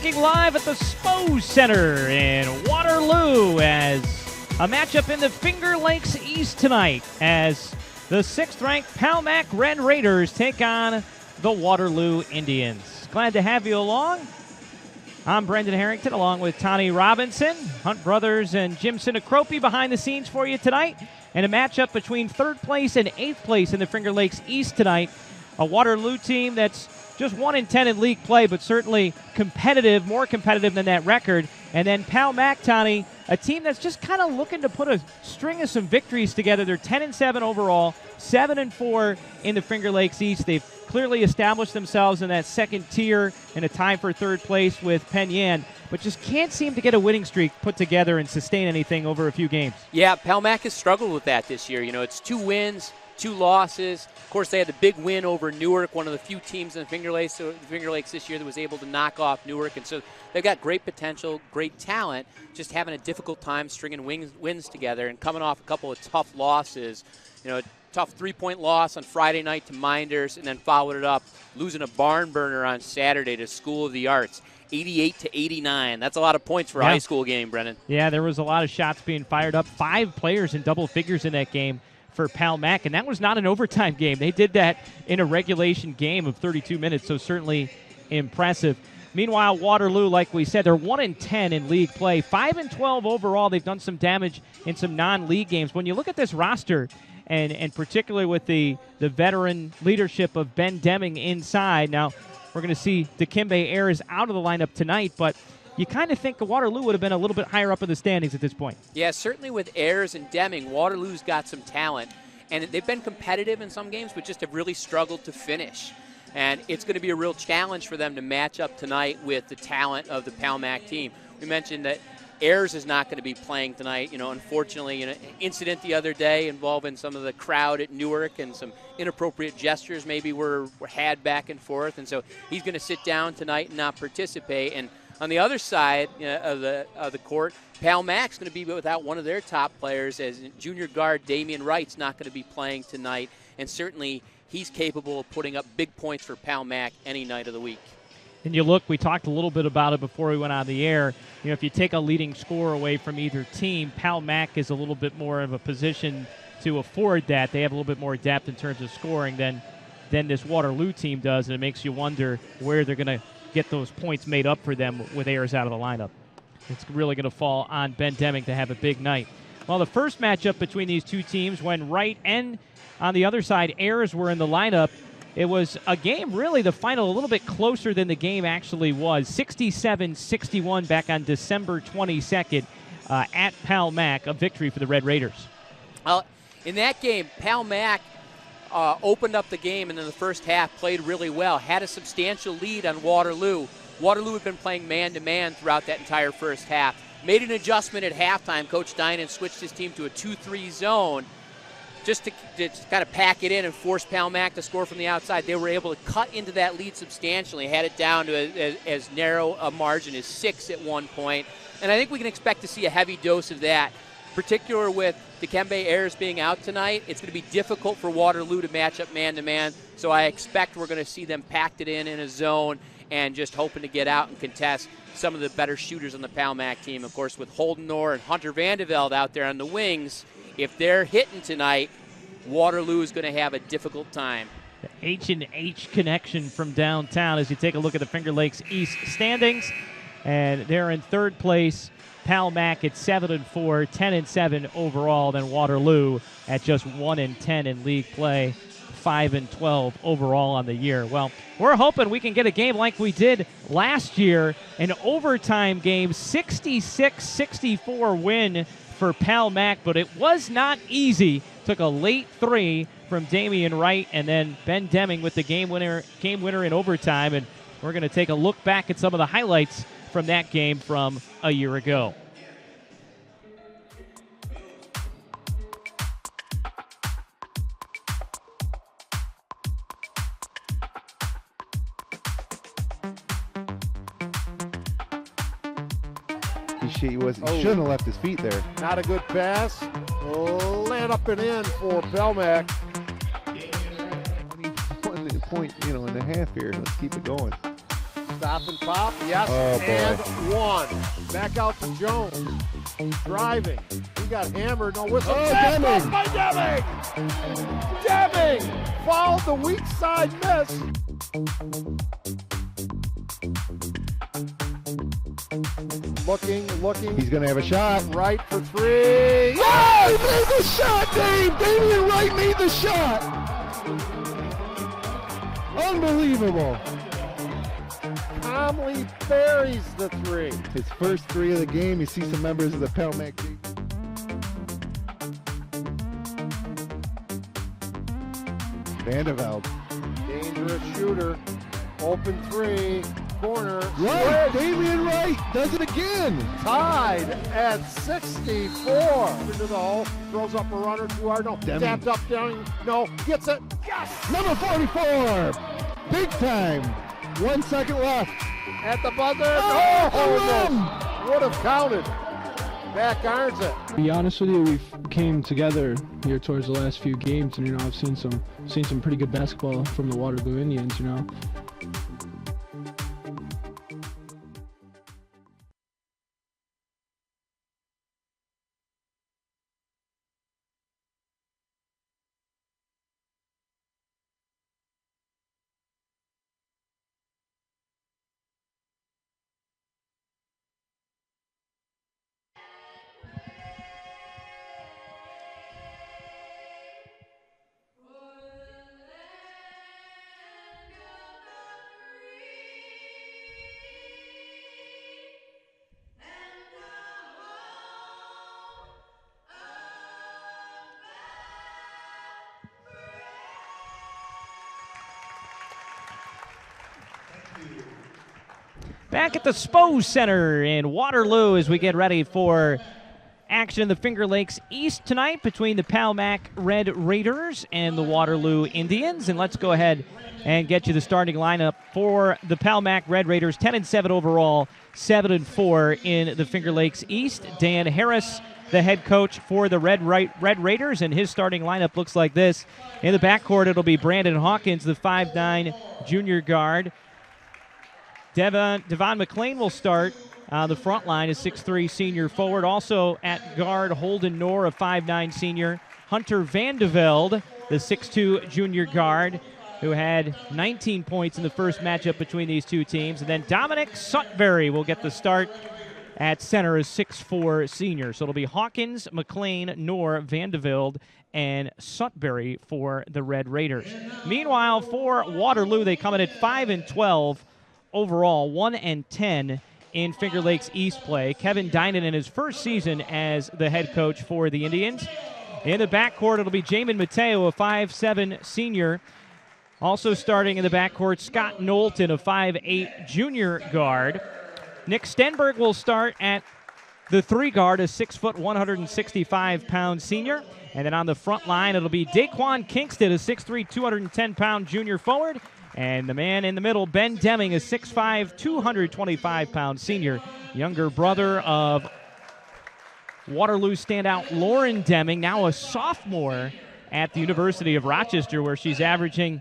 Checking live at the Spose Center in Waterloo as a matchup in the Finger Lakes East tonight as the 6th-ranked Palmac Red Raiders take on the Waterloo Indians. Glad to have you along. I'm Brendan Harrington along with Tane Robinson, Hunt Brothers, and Jim Sinacropi behind the scenes for you tonight. And a matchup between 3rd place and 8th place in the Finger Lakes East tonight. A Waterloo team that's just 1-10 in league play, but certainly competitive, more competitive than that record. And then Palmac, Tani, a team that's just kind of looking to put a string of some victories together. They're 10-7 overall, 7-4 in the Finger Lakes East. They've clearly established themselves in that second tier in a tie for 3rd place with Penn, but just can't seem to get a winning streak put together and sustain anything over a few games. Yeah, Palmac has struggled with that this year. You know, it's 2 wins, 2 losses. Of course, they had the big win over Newark, one of the few teams in the Finger Lakes this year that was able to knock off Newark. And so they've got great potential, great talent, just having a difficult time stringing wins together and coming off a couple of tough losses. You know, tough 3-point loss on Friday night to Minders, and then followed it up losing a barn burner on Saturday to School of the Arts. 88-89. That's a lot of points for a high school game, Brennan. Yeah, there was a lot of shots being fired up. 5 players in double figures in that game for Palmac, and that was not an overtime game. They did that in a regulation game of 32 minutes, so certainly impressive. Meanwhile, Waterloo, like we said, they're 1-10 in league play, 5-12 overall. They've done some damage in some non-league games. When you look at this roster, and particularly with the veteran leadership of Ben Deming inside, now we're going to see Dikembe Ayers out of the lineup tonight, but you kind of think Waterloo would have been a little bit higher up in the standings at this point. Yeah, certainly with Ayers and Deming, Waterloo's got some talent. And they've been competitive in some games, but just have really struggled to finish. And it's going to be a real challenge for them to match up tonight with the talent of the Palmac team. We mentioned that Ayers is not going to be playing tonight. You know, unfortunately, an incident the other day involving some of the crowd at Newark and some inappropriate gestures maybe were had back and forth. And so he's going to sit down tonight and not participate. And on the other side of the court, Palmac's going to be without one of their top players, as junior guard Damian Wright's not going to be playing tonight, and certainly he's capable of putting up big points for Palmac any night of the week. And you look, we talked a little bit about it before we went on the air. You know, if you take a leading scorer away from either team, Palmac is a little bit more of a position to afford that. They have a little bit more depth in terms of scoring than this Waterloo team does, and it makes you wonder where they're going to get those points made up for them with Ayers out of the lineup. It's really going to fall on Ben Deming to have a big night. Well, the first matchup between these two teams, when Wright and on the other side Ayers were in the lineup, it was a game, really the final a little bit closer than the game actually was. 67-61 back on December 22nd at Palmac, a victory for the Red Raiders. Well, in that game, Palmac opened up the game, and in the first half played really well, had a substantial lead on Waterloo. Waterloo had been playing man-to-man throughout that entire first half. Made an adjustment at halftime. Coach Dinan switched his team to a 2-3 zone just to kind of pack it in and force Palmac to score from the outside. They were able to cut into that lead substantially, had it down to as narrow a margin as 6 at one point. And I think we can expect to see a heavy dose of that, particularly with Dikembe Ayers being out tonight. It's going to be difficult for Waterloo to match up man-to-man, so I expect we're going to see them packed it in a zone and just hoping to get out and contest some of the better shooters on the Palmac team. Of course, with Holden Orr and Hunter Vandevelde out there on the wings, if they're hitting tonight, Waterloo is going to have a difficult time. The H&H connection from downtown as you take a look at the Finger Lakes East standings. And they're in 3rd place. Palmac at 7-4, 10-7 overall. Then Waterloo at just 1-10 in league play, 5-12 overall on the year. Well, we're hoping we can get a game like we did last year, an overtime game, 66-64 win for Palmac, but it was not easy. Took a late 3 from Damian Wright, and then Ben Deming with the game winner in overtime. And we're going to take a look back at some of the highlights from that game from a year ago. He shouldn't have left his feet there. Not a good pass. Land up and in for Palmac. Point, in a half here. Let's keep it going. Stop and pop. Yes, Oh, boy. and one. Back out to Jones. Driving. He got hammered. No whistle. Oh, Back Deming. up by Deming. Deming fouled the weak side miss. Looking. He's going to have a shot. Right for three. Oh, he made the shot, Dave! Damian Wright made the shot! Unbelievable. Calmly buries the three. His first three of the game. You see some members of the Palmac team. Vandeveld. Dangerous shooter. Open three. Corner. Right, Switch. Damian Wright does it again. Tied at 64. Into the hole. Throws up a runner. Too hard. No. Deming. Tapped up. Down. No. Gets it. Yes. Number 44. Big time. 1 second left. At the buzzer. Oh, Oh, no. Would have counted. Back irons it. To be honest with you, we've came together here towards the last few games, and I've seen some pretty good basketball from the Waterloo Indians. Back at the Spose Center in Waterloo as we get ready for action in the Finger Lakes East tonight between the Palmac Red Raiders and the Waterloo Indians. And let's go ahead and get you the starting lineup for the Palmac Red Raiders. 10-7 overall, 7-4 in the Finger Lakes East. Dan Harris, the head coach for the Red Raiders, and his starting lineup looks like this. In the backcourt, it'll be Brandon Hawkins, the 5'9 junior guard. Devon McLean will start on the front line, a 6'3 senior forward. Also at guard, Holden Knorr, a 5'9 senior. Hunter Vandeveld, the 6'2 junior guard, who had 19 points in the first matchup between these two teams. And then Dominic Sutberry will get the start at center, a 6'4 senior. So it'll be Hawkins, McLean, Knorr, Vandeveld, and Sutberry for the Red Raiders. Meanwhile, for Waterloo, they come in at 5-12 overall, 1-10 in Finger Lakes East play. Kevin Dinan in his first season as the head coach for the Indians. In the backcourt, it'll be Jamin Mateo, a 5'7 senior. Also starting in the backcourt, Scott Knowlton, a 5'8 junior guard. Nick Stenberg will start at the 3 guard, a 6', 165-pound senior. And then on the front line, it'll be Daquan Kingston, a 6'3", 210-pound junior forward. And the man in the middle, Ben Deming, a 6'5", 225-pound senior, younger brother of Waterloo standout Lauren Deming, now a sophomore at the University of Rochester, where she's averaging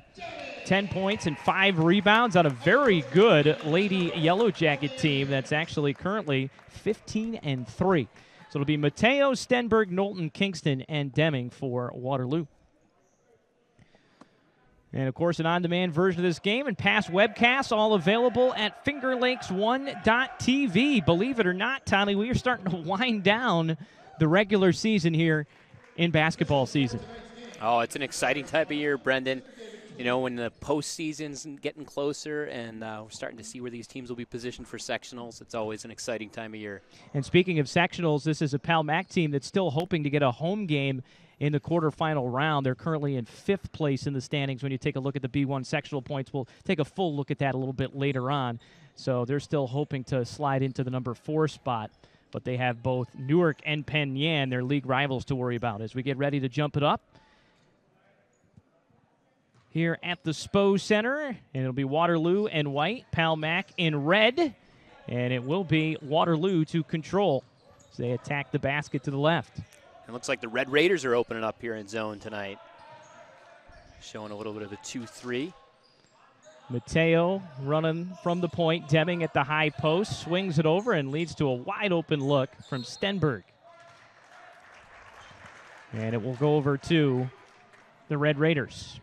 10 points and 5 rebounds on a very good Lady Yellow Jacket team that's actually currently 15-3. So it'll be Mateo, Stenberg, Knowlton, Kingston, and Deming for Waterloo. And, of course, an on-demand version of this game and past webcasts all available at fingerlakes1.tv. Believe it or not, Tommy, we are starting to wind down the regular season here in basketball season. Oh, it's an exciting type of year, Brendan. You know, when the postseason's getting closer and we're starting to see where these teams will be positioned for sectionals, it's always an exciting time of year. And speaking of sectionals, this is a Palmac team that's still hoping to get a home game in the quarterfinal round. They're currently in 5th place in the standings when you take a look at the B1 sectional points. We'll take a full look at that a little bit later on. So they're still hoping to slide into the number 4 spot. But they have both Newark and Penn Yan, their league rivals, to worry about as we get ready to jump it up here at the Spose Center. And it'll be Waterloo in white, Palmac in red. And it will be Waterloo to control as they attack the basket to the left. It looks like the Red Raiders are opening up here in zone tonight. Showing a little bit of a 2-3. Mateo running from the point. Deming at the high post, swings it over and leads to a wide open look from Stenberg. And it will go over to the Red Raiders.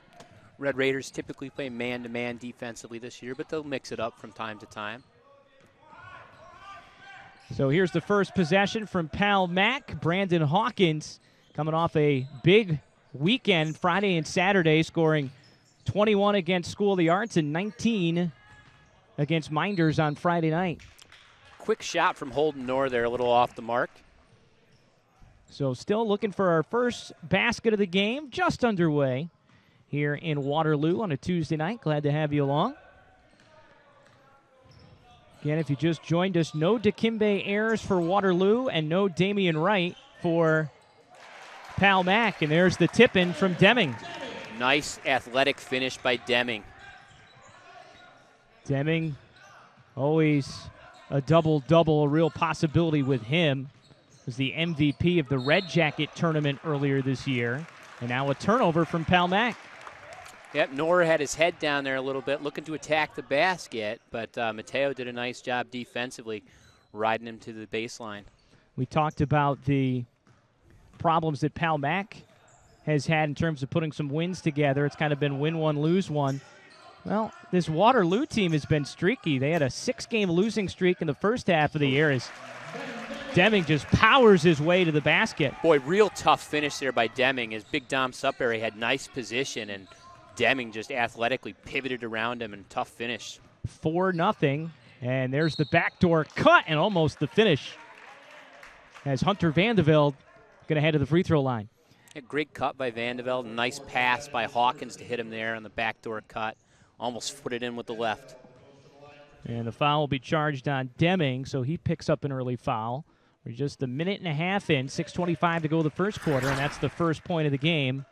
Red Raiders typically play man-to-man defensively this year, but they'll mix it up from time to time. So here's the first possession from Pal-Mac. Brandon Hawkins coming off a big weekend, Friday and Saturday, scoring 21 against School of the Arts and 19 against Minders on Friday night. Quick shot from Holden Knorr there, a little off the mark. So still looking for our first basket of the game, just underway here in Waterloo on a Tuesday night. Glad to have you along. Again, if you just joined us, no Dikembe errors for Waterloo and no Damian Wright for Pal-Mac. And there's the tip-in from Deming. Nice athletic finish by Deming. Deming, always a double-double, a real possibility with him. Was the MVP of the Red Jacket tournament earlier this year. And now a turnover from Pal-Mac. Yep, Nora had his head down there a little bit, looking to attack the basket, but Mateo did a nice job defensively, riding him to the baseline. We talked about the problems that Pal-Mac has had in terms of putting some wins together. It's kind of been win one, lose one. Well, this Waterloo team has been streaky. They had a 6-game losing streak in the first half of the year as Deming just powers his way to the basket. Boy, real tough finish there by Deming as Big Dom Sudbury had nice position, and Deming just athletically pivoted around him and tough finish. 4-0, and there's the backdoor cut and almost the finish as Hunter Vandeveld going to head to the free throw line. A great cut by Vandeveld, nice pass by Hawkins to hit him there on the backdoor cut. Almost put it in with the left. And the foul will be charged on Deming, so he picks up an early foul. We're just a minute and a half in, 6:25 to go the first quarter, and that's the first point of the game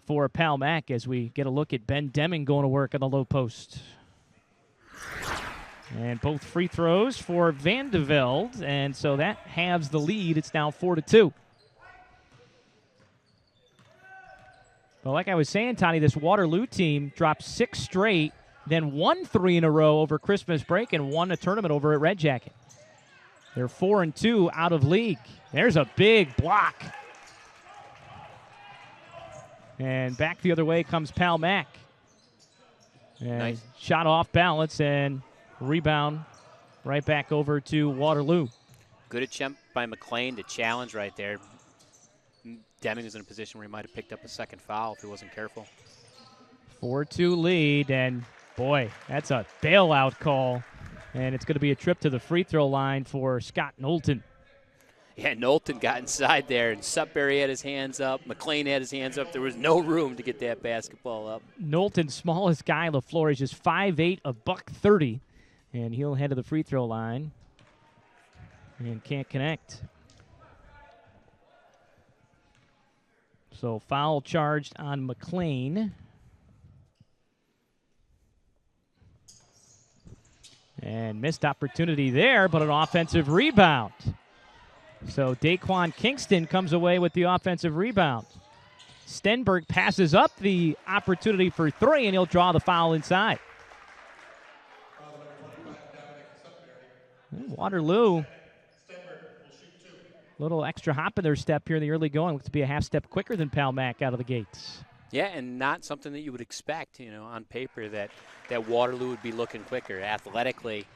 for Pal-Mac as we get a look at Ben Deming going to work on the low post. And both free throws for Vandeveld, and so that halves the lead. It's now 4-2. Well, like I was saying, Tony, this Waterloo team dropped 6 straight, then won 3 in a row over Christmas break and won a tournament over at Red Jacket. They're 4-2 out of league. There's a big block. And back the other way comes Pal-Mac. And Nice. Shot off balance and rebound right back over to Waterloo. Good attempt by McLean to challenge right there. Deming was in a position where he might have picked up a second foul if he wasn't careful. 4-2 lead, and boy, that's a bailout call. And it's going to be a trip to the free throw line for Scott Knowlton. Yeah, Knowlton got inside there, and Sudbury had his hands up. McLean had his hands up. There was no room to get that basketball up. Knowlton, smallest guy on the floor, is just 5'8", a $130, and he'll head to the free throw line and can't connect. So foul charged on McLean. And missed opportunity there, but an offensive rebound. So Daquan Kingston comes away with the offensive rebound. Stenberg passes up the opportunity for 3, and he'll draw the foul inside. Waterloo, little extra hop in their step here in the early going. Looks to be a half step quicker than Pal-Mac out of the gates. Yeah, and not something that you would expect, on paper that Waterloo would be looking quicker. Athletically,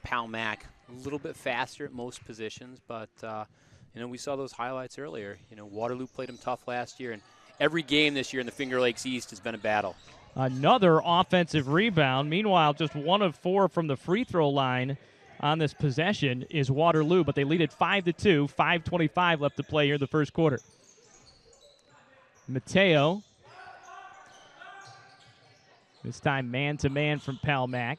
Pal-Mac a little bit faster at most positions, but, we saw those highlights earlier. Waterloo played them tough last year, and every game this year in the Finger Lakes East has been a battle. Another offensive rebound. Meanwhile, just 1 of 4 from the free throw line on this possession is Waterloo, but they lead it 5-2, 5:25 left to play here in the first quarter. Mateo. This time man-to-man from Pal-Mac.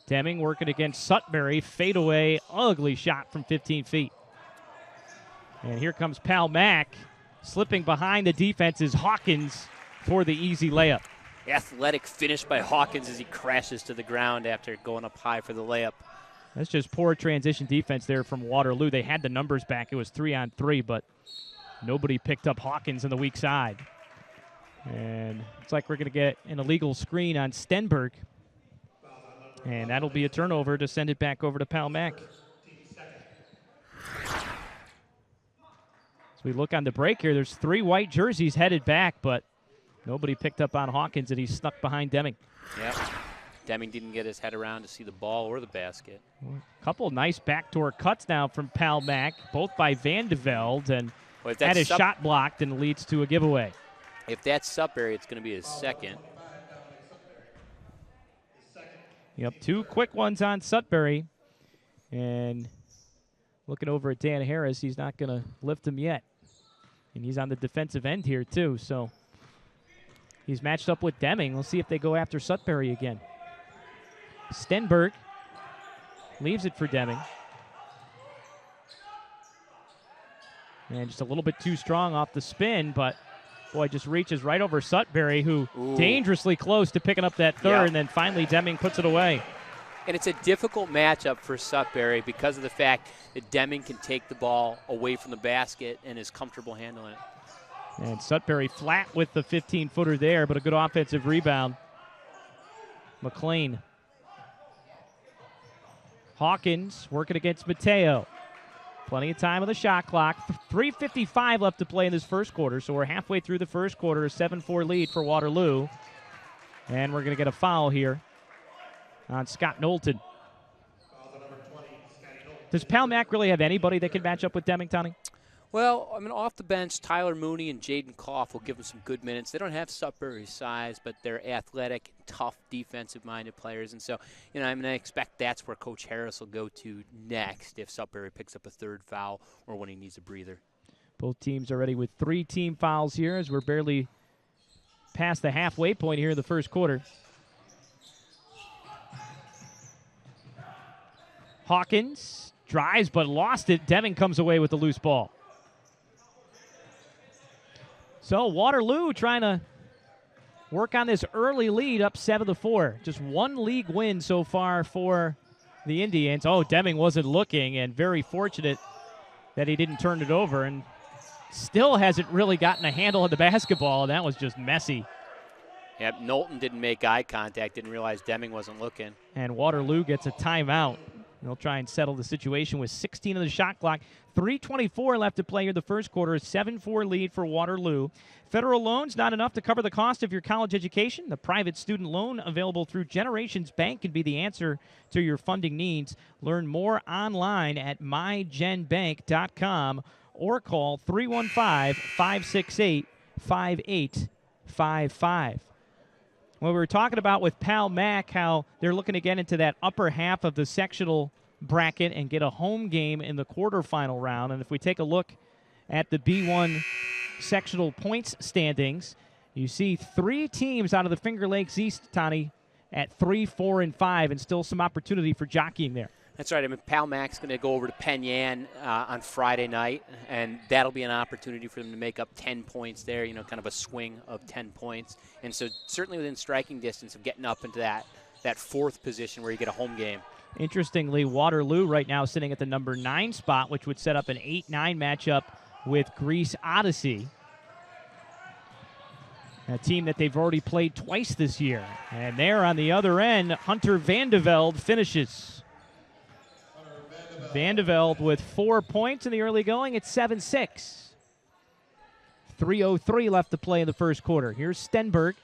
Deming working against Sudbury. Fadeaway, ugly shot from 15 feet. And here comes Pal-Mac. Slipping behind the defense is Hawkins for the easy layup. Athletic finish by Hawkins as he crashes to the ground after going up high for the layup. That's just poor transition defense there from Waterloo. They had the numbers back. It was 3-on-3, but nobody picked up Hawkins on the weak side. And it's like we're going to get an illegal screen on Stenberg. And that'll be a turnover to send it back over to Palmac. As we look on the break here, there's 3 white jerseys headed back, but nobody picked up on Hawkins, and he snuck behind Deming. Yep. Deming didn't get his head around to see the ball or the basket. A couple nice backdoor cuts now from Palmac, both by Van de Velde, and had his shot blocked and leads to a giveaway. If that's Sudbury, it's going to be his second. Yep, 2 quick ones on Sudbury. And looking over at Dan Harris, he's not going to lift him yet. And he's on the defensive end here, too. So he's matched up with Deming. We'll see if they go after Sudbury again. Stenberg leaves it for Deming. And just a little bit too strong off the spin, but boy, just reaches right over Sudbury, who dangerously close to picking up that third, and then finally Deming puts it away. And it's a difficult matchup for Sudbury because of the fact that Deming can take the ball away from the basket and is comfortable handling it. And Sudbury flat with the 15-footer there, but a good offensive rebound. McLean. Hawkins working against Mateo. Plenty of time on the shot clock. 3:55 left to play in this first quarter, so we're halfway through the first quarter. A 7-4 lead for Waterloo. And we're going to get a foul here on Scott Knowlton. Does Palmac really have anybody that can match up with Deming, Tony? Well, I mean, off the bench, Tyler Mooney and Jaden Koff will give them some good minutes. They don't have Sudbury's size, but they're athletic, tough, defensive-minded players. And so, you know, I'm going to expect that's where Coach Harris will go to next if Sudbury picks up a third foul or when he needs a breather. Both teams are ready with 3 team fouls here as we're barely past the halfway point here in the first quarter. Hawkins drives but lost it. Deming comes away with the loose ball. So Waterloo trying to work on this early lead, up 7-4. Just 1 league win so far for the Indians. Oh, Deming wasn't looking, and very fortunate that he didn't turn it over, and still hasn't really gotten a handle on the basketball, and that was just messy. Yep, Knowlton didn't make eye contact, didn't realize Deming wasn't looking. And Waterloo gets a timeout. They'll try and settle the situation with 16 on the shot clock. 3:24 left to play here in the first quarter. A 7-4 lead for Waterloo. Federal loans not enough to cover the cost of your college education. The private student loan available through Generations Bank can be the answer to your funding needs. Learn more online at mygenbank.com or call 315-568-5855. Well, we were talking about with Palmac how they're looking to get into that upper half of the sectional bracket and get a home game in the quarterfinal round. And if we take a look at the B1 sectional points standings, you see 3 teams out of the Finger Lakes East, Tony, at 3, 4, and 5, and still some opportunity for jockeying there. That's right. I mean, Palmac's going to go over to Penn Yan on Friday night, and that'll be an opportunity for them to make up 10 points there, you know, kind of a swing of 10 points. And so certainly within striking distance of getting up into that 4th position where you get a home game. Interestingly, Waterloo right now sitting at the number 9 spot, which would set up an 8-9 matchup with Greece Odyssey, a team that they've already played twice this year. And there on the other end, Hunter Van de Velde finishes. Van de Velde with 4 points in the early going. It's 7-6. 3:03 left to play in the first quarter. Here's Stenberg.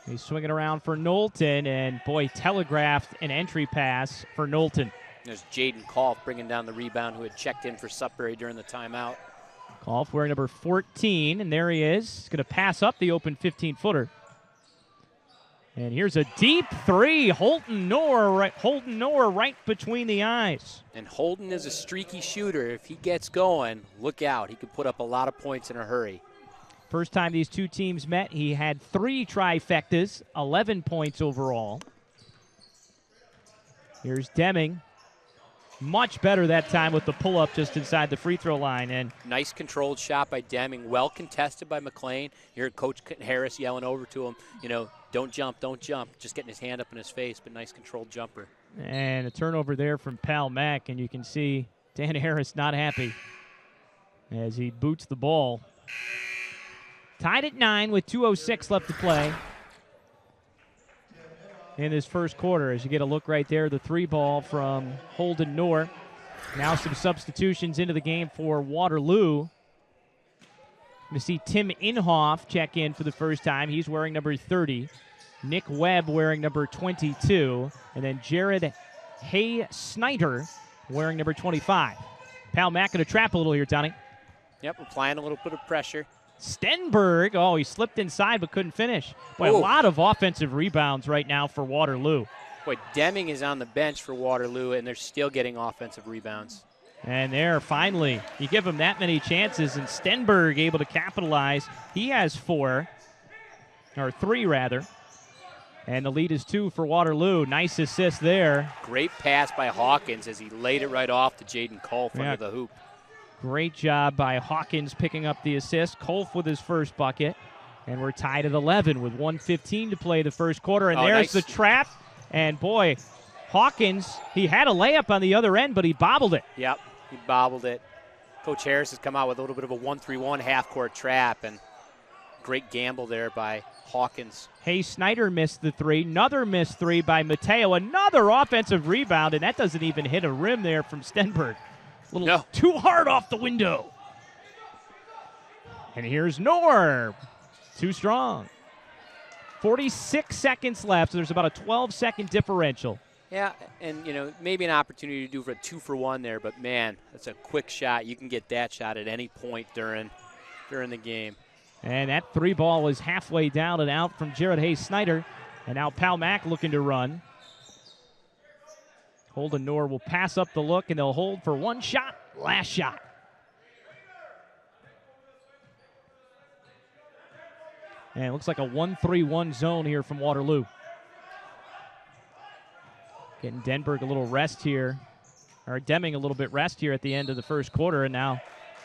He's swinging around for Knowlton, and boy, telegraphed an entry pass for Knowlton. There's Jaden Koff bringing down the rebound, who had checked in for Sudbury during the timeout. Koff wearing number 14, and there he is. He's going to pass up the open 15-footer. And here's a deep 3. Holden Noor right between the eyes. And Holden is a streaky shooter. If he gets going, look out. He could put up a lot of points in a hurry. First time these two teams met, he had 3 trifectas, 11 points overall. Here's Deming. Much better that time with the pull-up just inside the free throw line. And nice controlled shot by Deming. Well contested by McLean. You heard Coach Harris yelling over to him, you know, don't jump, don't jump. Just getting his hand up in his face, but nice controlled jumper. And a turnover there from Palmac, and you can see Dan Harris not happy as he boots the ball. Tied at 9 with 2:06 left to play in this first quarter. As you get a look right there, the 3 ball from Holden Knorr. Now some substitutions into the game for Waterloo. We see Tim Inhofe check in for the first time. He's wearing number 30. Nick Webb wearing number 22. And then Jared Hay-Snyder wearing number 25. Palmac going to trap a little here, Tony. Yep, applying a little bit of pressure. Stenberg, he slipped inside but couldn't finish. Boy, a lot of offensive rebounds right now for Waterloo. Boy, Deming is on the bench for Waterloo, and they're still getting offensive rebounds. And there, finally, you give him that many chances, and Stenberg able to capitalize. He has 4, or 3 rather. And the lead is 2 for Waterloo. Nice assist there. Great pass by Hawkins as he laid it right off to Jaden Kolf under the hoop. Great job by Hawkins picking up the assist. Kolf with his first bucket. And we're tied at 11 with 1:15 to play the first quarter. And there's the trap. And, boy, Hawkins, he had a layup on the other end, but he bobbled it. Yep, he bobbled it. Coach Harris has come out with a little bit of a 1-3-1 half-court trap, and great gamble there by Hawkins. Hay-Snyder missed the 3. Another missed 3 by Mateo. Another offensive rebound, and that doesn't even hit a rim there from Stenberg. A little too hard off the window. And here's Knorr. Too strong. 46 seconds left, so there's about a 12-second differential. Yeah, and, maybe an opportunity to do for a 2-for-1 there, but, man, that's a quick shot. You can get that shot at any point during the game. And that 3 ball was halfway down and out from Jared Hay-Snyder. And now Palmac looking to run. Holden Knorr will pass up the look, and they'll hold for 1 shot. Last shot. And it looks like a 1-3-1 zone here from Waterloo. Getting Denberg a little rest here, or Deming a little bit rest here at the end of the first quarter, and now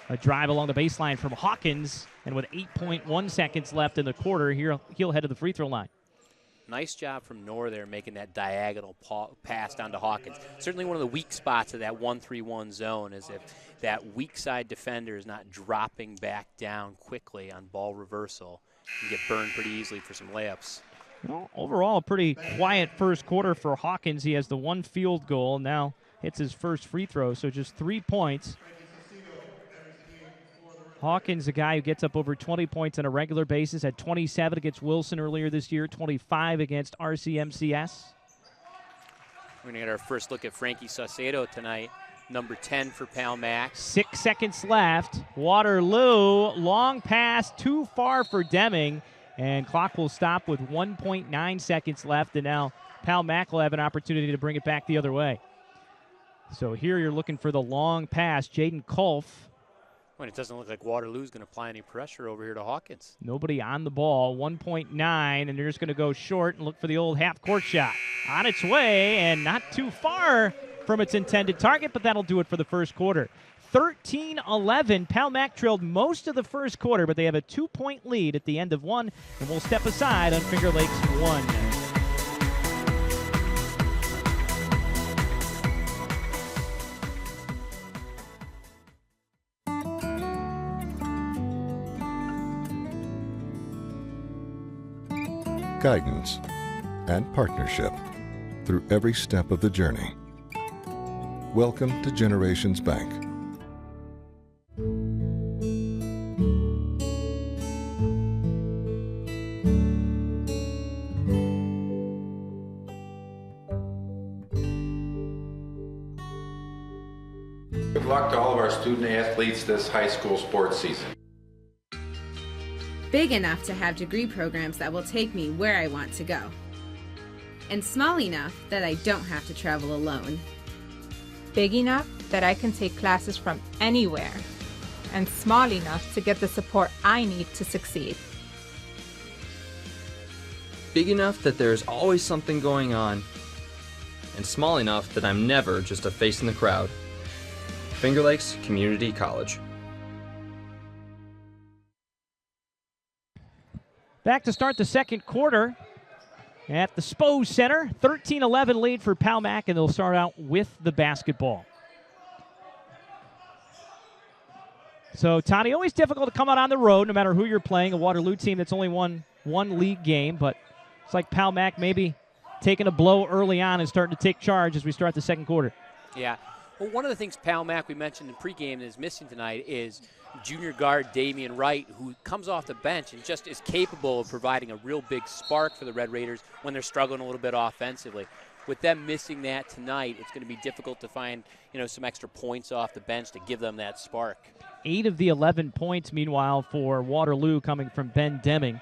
a drive along the baseline from Hawkins, and with 8.1 seconds left in the quarter, he'll head to the free throw line. Nice job from Knorr there making that diagonal pass down to Hawkins. Certainly one of the weak spots of that 1-3-1 zone is if that weak side defender is not dropping back down quickly on ball reversal. You get burned pretty easily for some layups. Well, overall, a pretty quiet first quarter for Hawkins. He has the 1 field goal, now hits his first free throw, so just 3 points. Hawkins, a guy who gets up over 20 points on a regular basis, had 27 against Wilson earlier this year, 25 against RCMCS. We're going to get our first look at Frankie Saucedo tonight, number 10 for Palmac. 6 seconds left. Waterloo, long pass, too far for Deming, and clock will stop with 1.9 seconds left, and now Palmac will have an opportunity to bring it back the other way. So here you're looking for the long pass. Jaden Kolf. When it doesn't look like Waterloo's going to apply any pressure over here to Hawkins. Nobody on the ball, 1.9, and they're just going to go short and look for the old half-court shot. On its way, and not too far from its intended target, but that'll do it for the first quarter. 13-11, Palmac trailed most of the first quarter, but they have a 2-point lead at the end of 1, and we'll step aside on Finger Lakes 1. Guidance and partnership through every step of the journey. Welcome to Generations Bank. Good luck to all of our student athletes this high school sports season. Big enough to have degree programs that will take me where I want to go. And small enough that I don't have to travel alone. Big enough that I can take classes from anywhere. And small enough to get the support I need to succeed. Big enough that there's always something going on. And small enough that I'm never just a face in the crowd. Finger Lakes Community College. Back to start the second quarter at the Spo Center. 13-11 lead for Palmac, and they'll start out with the basketball. So, Tony, always difficult to come out on the road, no matter who you're playing. A Waterloo team that's only won one league game, but it's like Palmac maybe taking a blow early on and starting to take charge as we start the second quarter. Yeah. Well, one of the things Palmac we mentioned in pregame is missing tonight is junior guard Damian Wright, who comes off the bench and just is capable of providing a real big spark for the Red Raiders when they're struggling a little bit offensively. With them missing that tonight, it's going to be difficult to find, some extra points off the bench to give them that spark. 8 of the 11 points, meanwhile, for Waterloo coming from Ben Deming.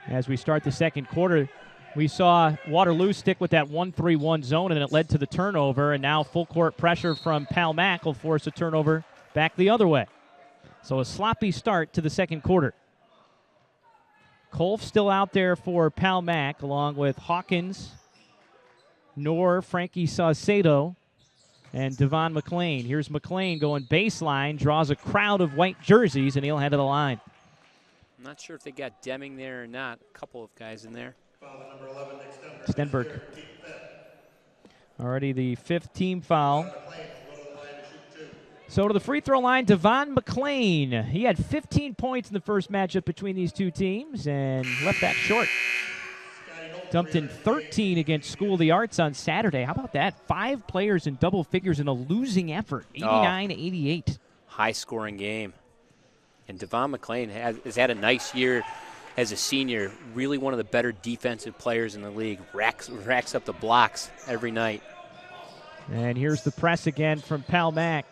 As we start the second quarter, we saw Waterloo stick with that 1-3-1 zone, and it led to the turnover, and now full court pressure from Palmac will force a turnover back the other way. So a sloppy start to the second quarter. Kolf still out there for Palmac, along with Hawkins, Noor, Frankie Saucedo, and Devon McLean. Here's McLean going baseline, draws a crowd of white jerseys, and he'll head to the line. I'm not sure if they got Deming there or not. A couple of guys in there. Stenberg. Already the 5th team foul. So to the free throw line, Devon McLean. He had 15 points in the first matchup between these two teams and left that short. Dumped in 13 against School of the Arts on Saturday. How about that? 5 players in double figures in a losing effort, 89-88. High-scoring game. And Devon McLean has had a nice year as a senior. Really one of the better defensive players in the league. Racks up the blocks every night. And here's the press again from Palmac.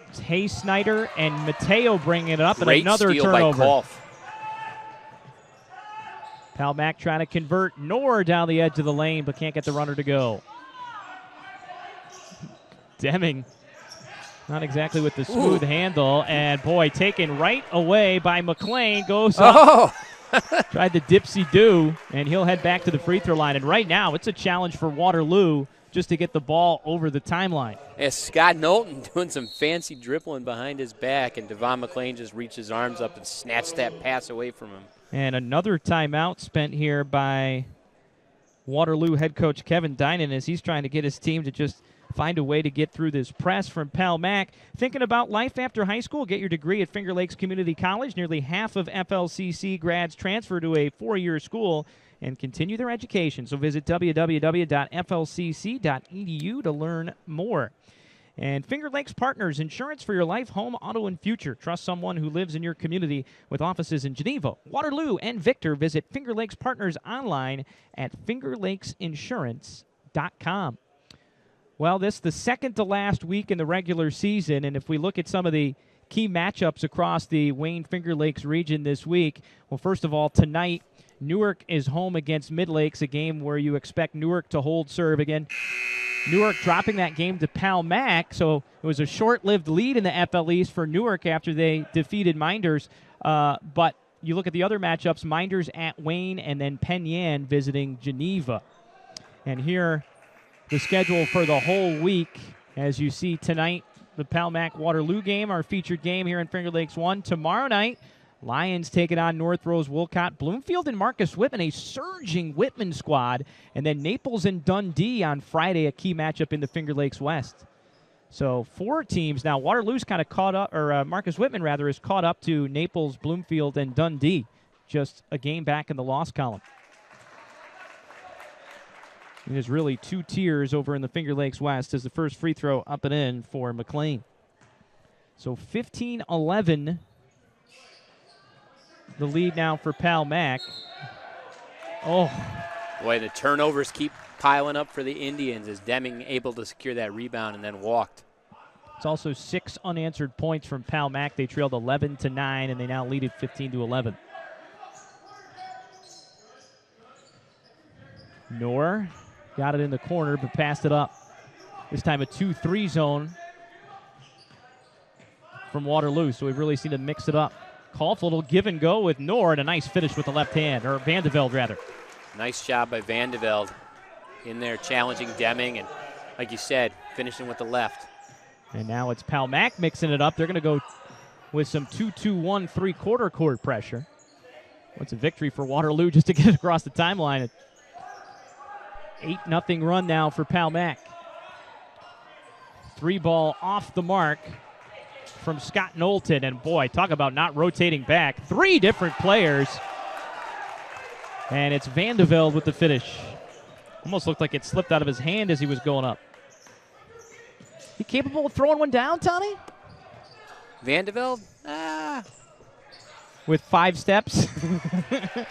It's Hayes Snyder and Mateo bringing it up, and another steal turnover. By Kolf. Palmac trying to convert Noor down the edge of the lane, but can't get the runner to go. Deming, not exactly with the smooth handle, and boy, taken right away by McLean, goes up. Tried the dipsy-do, and he'll head back to the free throw line. And right now, it's a challenge for Waterloo just to get the ball over the timeline. As Scott Knowlton doing some fancy dribbling behind his back, and Devon McLean just reached his arms up and snatched that pass away from him. And another timeout spent here by Waterloo head coach Kevin Dinan as he's trying to get his team to just find a way to get through this press from Palmac. Thinking about life after high school? Get your degree at Finger Lakes Community College. Nearly half of FLCC grads transfer to a 4-year school and continue their education. So visit www.flcc.edu to learn more. And Finger Lakes Partners, insurance for your life, home, auto, and future. Trust someone who lives in your community with offices in Geneva, Waterloo, and Victor. Visit Finger Lakes Partners online at fingerlakesinsurance.com. Well, this is the second to last week in the regular season, and if we look at some of the key matchups across the Wayne Finger Lakes region this week, well, first of all, tonight, Newark is home against Mid-Lakes, a game where you expect Newark to hold serve again. Newark dropping that game to Palmac, so it was a short-lived lead in the FL East for Newark after they defeated Minders. But you look at the other matchups, Minders at Wayne and then Penn Yan visiting Geneva. And here, the schedule for the whole week, as you see tonight, the Palmac-Waterloo game, our featured game here in Finger Lakes 1. Tomorrow night, Lions take it on North Rose Wolcott. Bloomfield and Marcus Whitman, a surging Whitman squad. And then Naples and Dundee on Friday, a key matchup in the Finger Lakes West. So 4 teams now. Waterloo's kind of caught up, or Marcus Whitman, rather, is caught up to Naples, Bloomfield, and Dundee. Just a game back in the loss column. And there's really 2 tiers over in the Finger Lakes West as the first free throw up and in for McLean. So 15-11. The lead now for Palmac. Oh. Boy, the turnovers keep piling up for the Indians as Deming able to secure that rebound and then walked. It's also 6 unanswered points from Palmac. They trailed 11-9, and they now lead it 15-11. Noor got it in the corner, but passed it up. This time a 2-3 zone from Waterloo, so we've really seen them mix it up. Kolf, a little give and go with Noor, and a nice finish with the left hand, or Vandeveld, rather. Nice job by Vandeveld in there challenging Deming, and like you said, finishing with the left. And now it's Palmac mixing it up. They're going to go with some 2-2-1 3/4 court pressure. What's a victory for Waterloo just to get it across the timeline. 8-0 run now for Palmac. 3 ball off the mark from Scott Knowlton. And boy, talk about not rotating back. 3 different players. And it's Vandevelde with the finish. Almost looked like it slipped out of his hand as he was going up. He capable of throwing one down, Tony? Vandevelde? With 5 steps?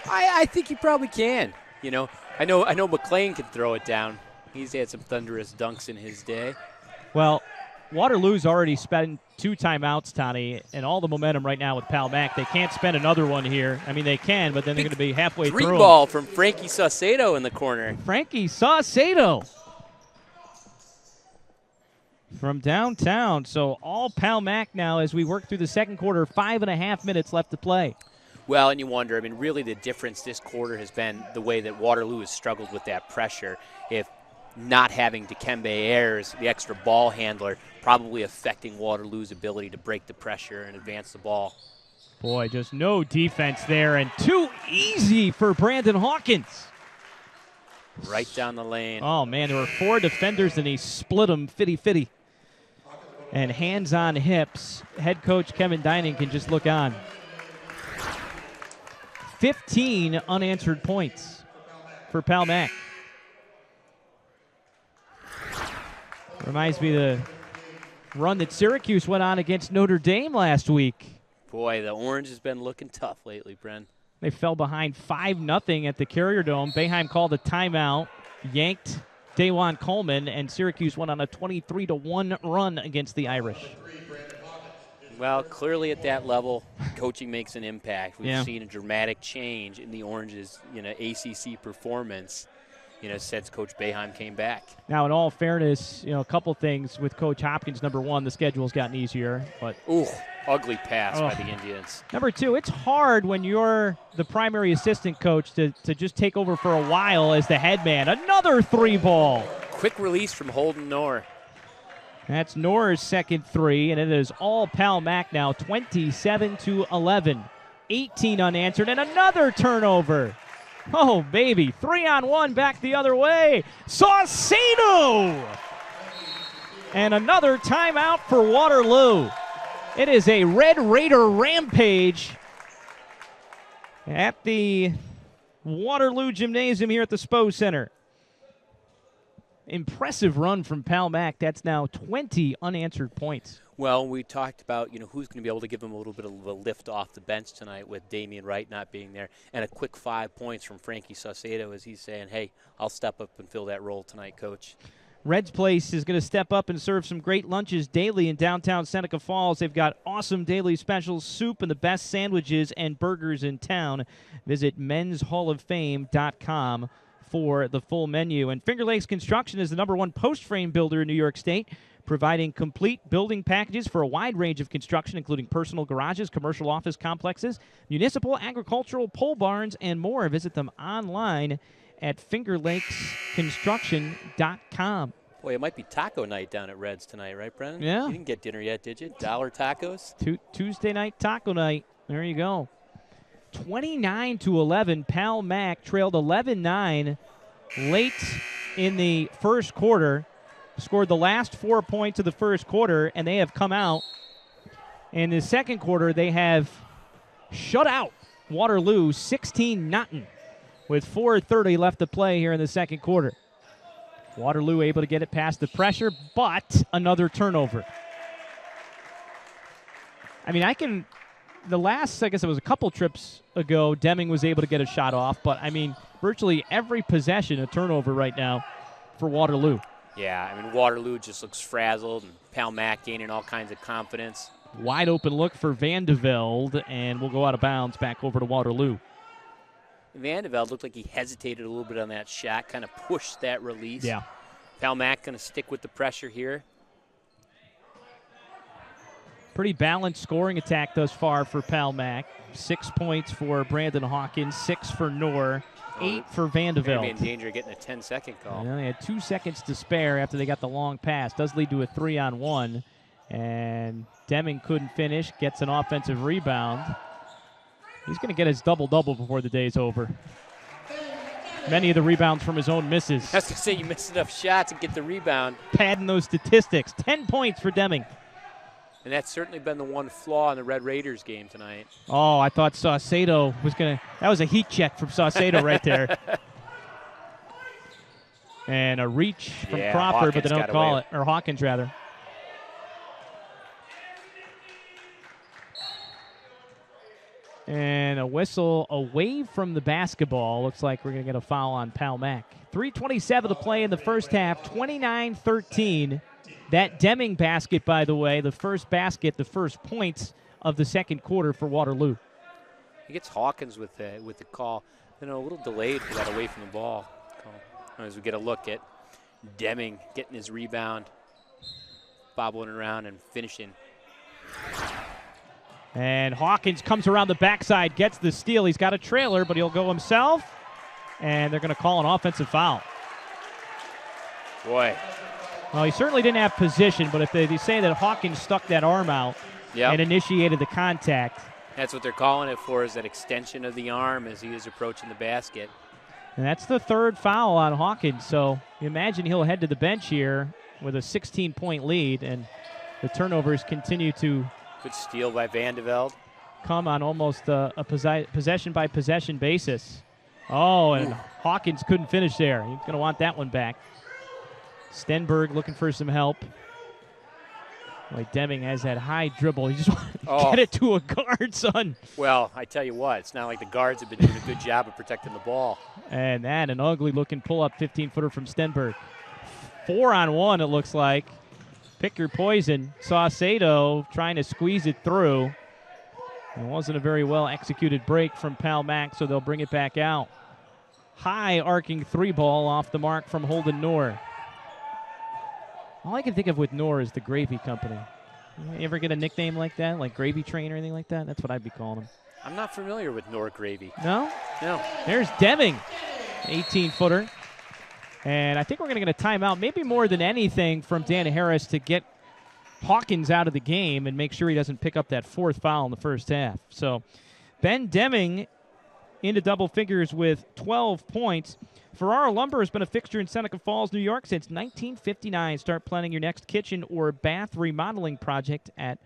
I think he probably can. You know, I know McLean can throw it down. He's had some thunderous dunks in his day. Well, Waterloo's already spent 2 timeouts, Tony, and all the momentum right now with Palmac. They can't spend another one here. I mean, they can, but then they're going to be halfway through. 3 ball from Frankie Saucedo in the corner. Frankie Saucedo from downtown. So all Palmac now as we work through the second quarter. 5.5 minutes left to play. Well, and you wonder, I mean, really the difference this quarter has been the way that Waterloo has struggled with that pressure. If not having Dikembe Ayers, the extra ball handler, probably affecting Waterloo's ability to break the pressure and advance the ball. Boy, just no defense there, and too easy for Brandon Hawkins. Right down the lane. Oh, man, there were 4 defenders, and he split them fitty-fitty. And hands on hips, head coach Kevin Dining can just look on. 15 unanswered points for Palmac. Reminds me of the run that Syracuse went on against Notre Dame last week. Boy, the Orange has been looking tough lately, Bren. They fell behind 5-0 at the Carrier Dome. Boeheim called a timeout, yanked Dajuan Coleman, and Syracuse went on a 23-1 run against the Irish. Well, clearly at that level, coaching makes an impact. We've Yeah. seen a dramatic change in the Orange's, ACC performance, since Coach Boeheim came back. Now, in all fairness, a couple things with Coach Hopkins. Number 1, the schedule's gotten easier. But ooh, ugly pass by the Indians. Number 2, it's hard when you're the primary assistant coach to just take over for a while as the head man. Another 3 ball. Quick release from Holden Knorr. That's Knorr's second 3, and it is all Palmac now, 27-11. 18 unanswered, and another turnover. Oh, baby. 3-on-1 back the other way. Saucedo! And another timeout for Waterloo. It is a Red Raider rampage at the Waterloo Gymnasium here at the SPO Center. Impressive run from Palmac. That's now 20 unanswered points. Well, we talked about, who's going to be able to give them a little bit of a lift off the bench tonight with Damian Wright not being there. And a quick 5 points from Frankie Saucedo as he's saying, hey, I'll step up and fill that role tonight, Coach. Red's Place is going to step up and serve some great lunches daily in downtown Seneca Falls. They've got awesome daily specials, soup, and the best sandwiches and burgers in town. Visit men'shalloffame.com for the full menu. And Finger Lakes Construction is the #1 post frame builder in New York State, providing complete building packages for a wide range of construction, including personal garages, commercial office complexes, municipal, agricultural, pole barns, and more. Visit them online at fingerlakesconstruction.com. Boy, it might be taco night down at Red's tonight, right, Brennan? Yeah. You didn't get dinner yet, did you? $1 tacos? Tuesday night taco night. There you go. 29-11. Palmac trailed 11-9 late in the first quarter. Scored the last 4 points of the first quarter, and they have come out. In the second quarter, they have shut out Waterloo 16-0 with 4:30 left to play here in the second quarter. Waterloo able to get it past the pressure, but another turnover. I mean, the last, I guess it was a couple trips ago, Deming was able to get a shot off, but, I mean, virtually every possession a turnover right now for Waterloo. Yeah, I mean, Waterloo just looks frazzled, and Palmac gaining all kinds of confidence. Wide open look for Vandevelde, and we'll go out of bounds back over to Waterloo. Vandevelde looked like he hesitated a little bit on that shot, kind of pushed that release. Yeah. Palmac going to stick with the pressure here. Pretty balanced scoring attack thus far for Palmac. 6 points for Brandon Hawkins, 6 for Knorr, 8 for Vandevelde. They're in danger of getting a 10-second call. They had 2 seconds to spare after they got the long pass. Does lead to a 3-on-1. And Deming couldn't finish, gets an offensive rebound. He's going to get his double-double before the day's over. Many of the rebounds from his own misses. I was going to say, you missed enough shots and get the rebound. Padding those statistics. 10 points for Deming. And that's certainly been the one flaw in the Red Raiders game tonight. Oh, I thought Saucedo was going to – that was a heat check from Saucedo right there. And a reach from Cropper, Hawkins but they don't call away. it. Or Hawkins, rather. And a whistle away from the basketball. Looks like we're going to get a foul on Palmac. 3:27 to play in the first half, 29-13. That Deming basket, by the way, the first basket, the first points of the second quarter for Waterloo. He gets Hawkins with the call. A little delayed for that away from the ball call. As we get a look at Deming getting his rebound, bobbling around and finishing. And Hawkins comes around the backside, gets the steal. He's got a trailer, but he'll go himself. And they're going to call an offensive foul. Boy. Well, he certainly didn't have position, but if they say that Hawkins stuck that arm out and initiated the contact. That's what they're calling it for, is that extension of the arm as he is approaching the basket. And that's the third foul on Hawkins. So you imagine he'll head to the bench here with a 16-point lead, and the turnovers continue to good steal by Van de Velde. Come on almost a possession-by-possession basis. Oh, and Hawkins couldn't finish there. He's going to want that one back. Stenberg looking for some help. Like Deming has that high dribble. He just wanted to get it to a guard, son. Well, I tell you what, it's not like the guards have been doing a good job of protecting the ball. And that, an ugly-looking pull-up 15-footer from Stenberg. 4-on-1, it looks like. Pick your poison. Saucedo trying to squeeze it through. It wasn't a very well-executed break from Palmac, so they'll bring it back out. High arcing three ball off the mark from Holden Knorr. All I can think of with Knorr is the Gravy Company. You ever get a nickname like that, like Gravy Train or anything like that? That's what I'd be calling him. I'm not familiar with Knorr Gravy. No? No. There's Deming, 18-footer. And I think we're going to get a timeout, maybe more than anything, from Dan Harris to get Hawkins out of the game and make sure he doesn't pick up that fourth foul in the first half. So Ben Deming into double figures with 12 points. Ferrara Lumber has been a fixture in Seneca Falls, New York since 1959. Start planning your next kitchen or bath remodeling project at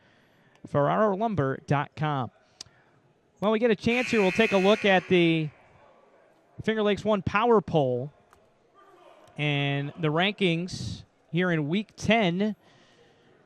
ferraralumber.com. Well, we get a chance here. We'll take a look at the Finger Lakes 1 Power Poll and the rankings here in Week 10.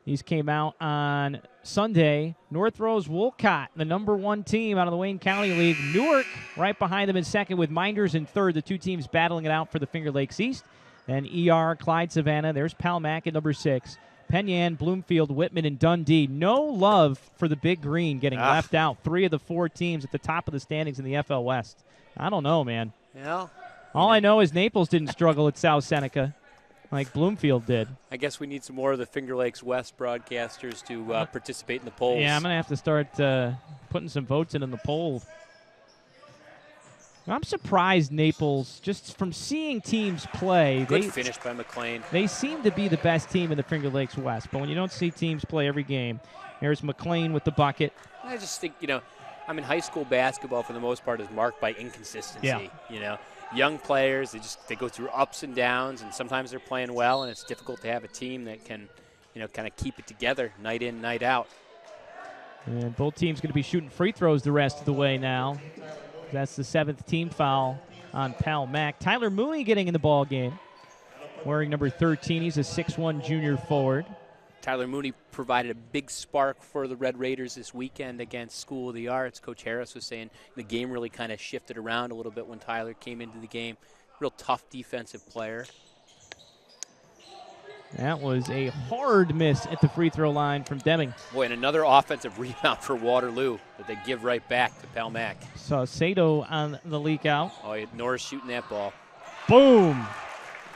These came out on Sunday. North Rose Wolcott, the number one team out of the Wayne County League. Newark right behind them in second with Minders in third. The two teams battling it out for the Finger Lakes East. Then ER, Clyde, Savannah. There's Palmac at number 6. Penyan, Bloomfield, Whitman, and Dundee. No love for the Big Green getting left out. 3 of the 4 teams at the top of the standings in the FL West. I don't know, man. Yeah. All I know is Naples didn't struggle at South Seneca like Bloomfield did. I guess we need some more of the Finger Lakes West broadcasters to participate in the polls. Yeah, I'm going to have to start putting some votes in the poll. I'm surprised Naples, just from seeing teams play. Good finish by McLean. They seem to be the best team in the Finger Lakes West, but when you don't see teams play every game, here's McLean with the bucket. I just think, high school basketball for the most part is marked by inconsistency. Yeah. Young players, they go through ups and downs, and sometimes they're playing well, and it's difficult to have a team that can, kind of keep it together night in, night out. And both teams going to be shooting free throws the rest of the way now. That's the 7th team foul on Palmac. Tyler Mooney getting in the ball game, wearing number 13. He's a 6'1 junior forward. Tyler Mooney provided a big spark for the Red Raiders this weekend against School of the Arts. Coach Harris was saying the game really kind of shifted around a little bit when Tyler came into the game. Real tough defensive player. That was a hard miss at the free throw line from Deming. Boy, and another offensive rebound for Waterloo that they give right back to Palmac. Saucedo on the leak out. Oh, Norris shooting that ball. Boom.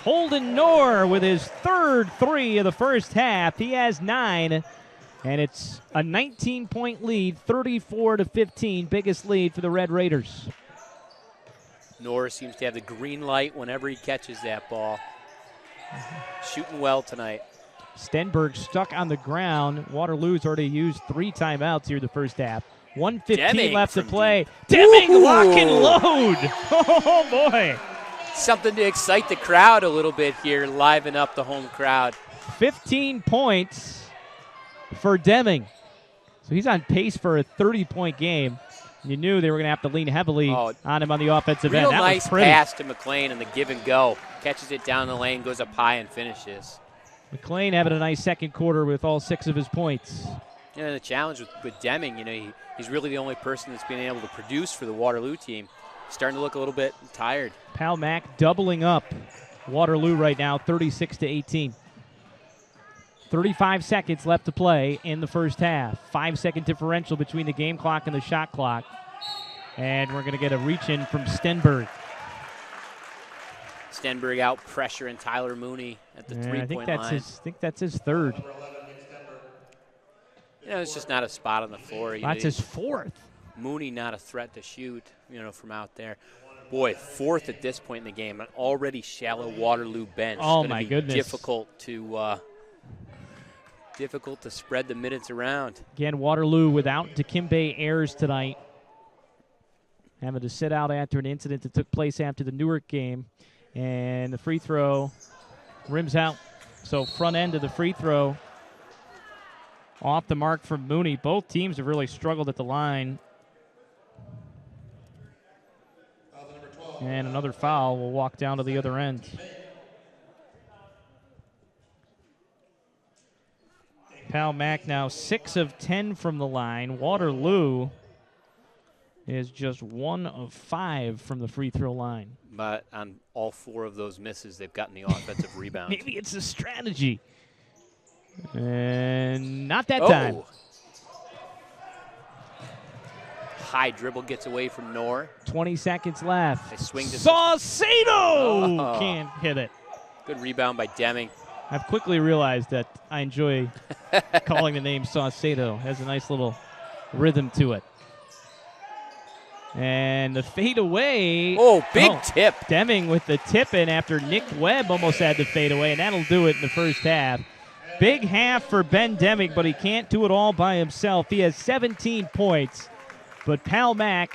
Holden Knorr with his third 3 of the first half. He has 9, and it's a 19-point lead, 34-15, biggest lead for the Red Raiders. Norris seems to have the green light whenever he catches that ball. Shooting well tonight. Stenberg stuck on the ground. Waterloo's already used 3 timeouts here the first half. 1:15 left to play. Deming lock and load. Oh, boy. Something to excite the crowd a little bit here, liven up the home crowd. 15 points for Deming. So he's on pace for a 30-point game. You knew they were going to have to lean heavily on him on the offensive end. Real That nice was pretty. pass to McLean and the give and go. Catches it down the lane, goes up high and finishes. McLean having a nice second quarter with all 6 of his points. Yeah, the challenge with Deming, he's really the only person that's been able to produce for the Waterloo team. Starting to look a little bit tired. Palmac doubling up Waterloo right now, 36-18. 35 seconds left to play in the first half. 5-second differential between the game clock and the shot clock. And we're going to get a reach-in from Stenberg. Stenberg out pressuring Tyler Mooney at the three-point line. I think that's his third. It's just not a spot on the floor. That's his fourth. Mooney not a threat to shoot, from out there. Boy, fourth at this point in the game. An already shallow Waterloo bench. Oh, my goodness. Difficult to spread the minutes around. Again, Waterloo without Dikembe Ayers tonight. Having to sit out after an incident that took place after the Newark game. And the free throw rims out. So front end of the free throw off the mark from Mooney. Both teams have really struggled at the line. And another foul will walk down to the other end. Palmac now 6 of 10 from the line. Waterloo is just 1 of 5 from the free throw line. But on all 4 of those misses, they've gotten the offensive rebound. Maybe it's a strategy. And not that time. High dribble gets away from Knorr. 20 seconds left. They swing to Saucedo can't hit it. Good rebound by Deming. I've quickly realized that I enjoy calling the name Saucedo. Has a nice little rhythm to it. And the fade away. Big tip. Deming with the tip in after Nick Webb almost had the fade away, and that'll do it in the first half. Big half for Ben Deming, but he can't do it all by himself. He has 17 points. But Palmac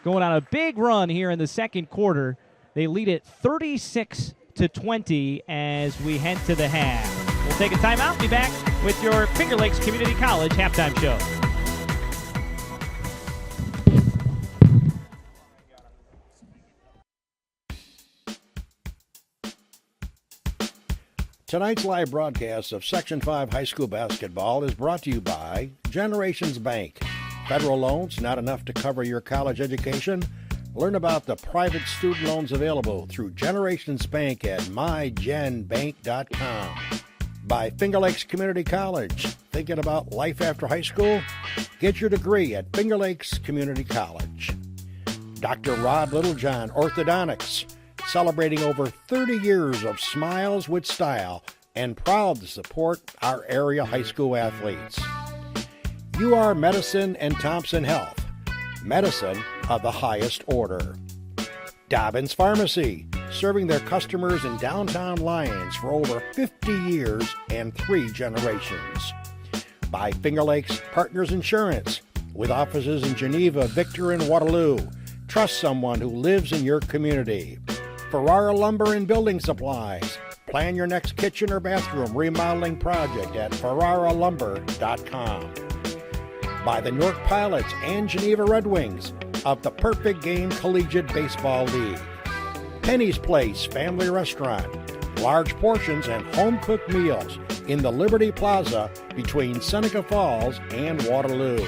going on a big run here in the second quarter. They lead it 36-20 as we head to the half. We'll take a timeout. Be back with your Finger Lakes Community College halftime show. Tonight's live broadcast of Section 5 High School Basketball is brought to you by Generations Bank. Federal loans not enough to cover your college education? Learn about the private student loans available through Generations Bank at mygenbank.com. By Finger Lakes Community College. Thinking about life after high school? Get your degree at Finger Lakes Community College. Dr. Rod Littlejohn Orthodontics. Celebrating over 30 years of smiles with style and proud to support our area high school athletes. UR Medicine and Thompson Health, medicine of the highest order. Dobbins Pharmacy, serving their customers in downtown Lyons for over 50 years and 3 generations. By Finger Lakes Partners Insurance, with offices in Geneva, Victor, and Waterloo. Trust someone who lives in your community. Ferrara Lumber and Building Supplies. Plan your next kitchen or bathroom remodeling project at ferraralumber.com. By the Newark Pilots and Geneva Red Wings of the Perfect Game Collegiate Baseball League. Penny's Place Family Restaurant. Large portions and home-cooked meals in the Liberty Plaza between Seneca Falls and Waterloo.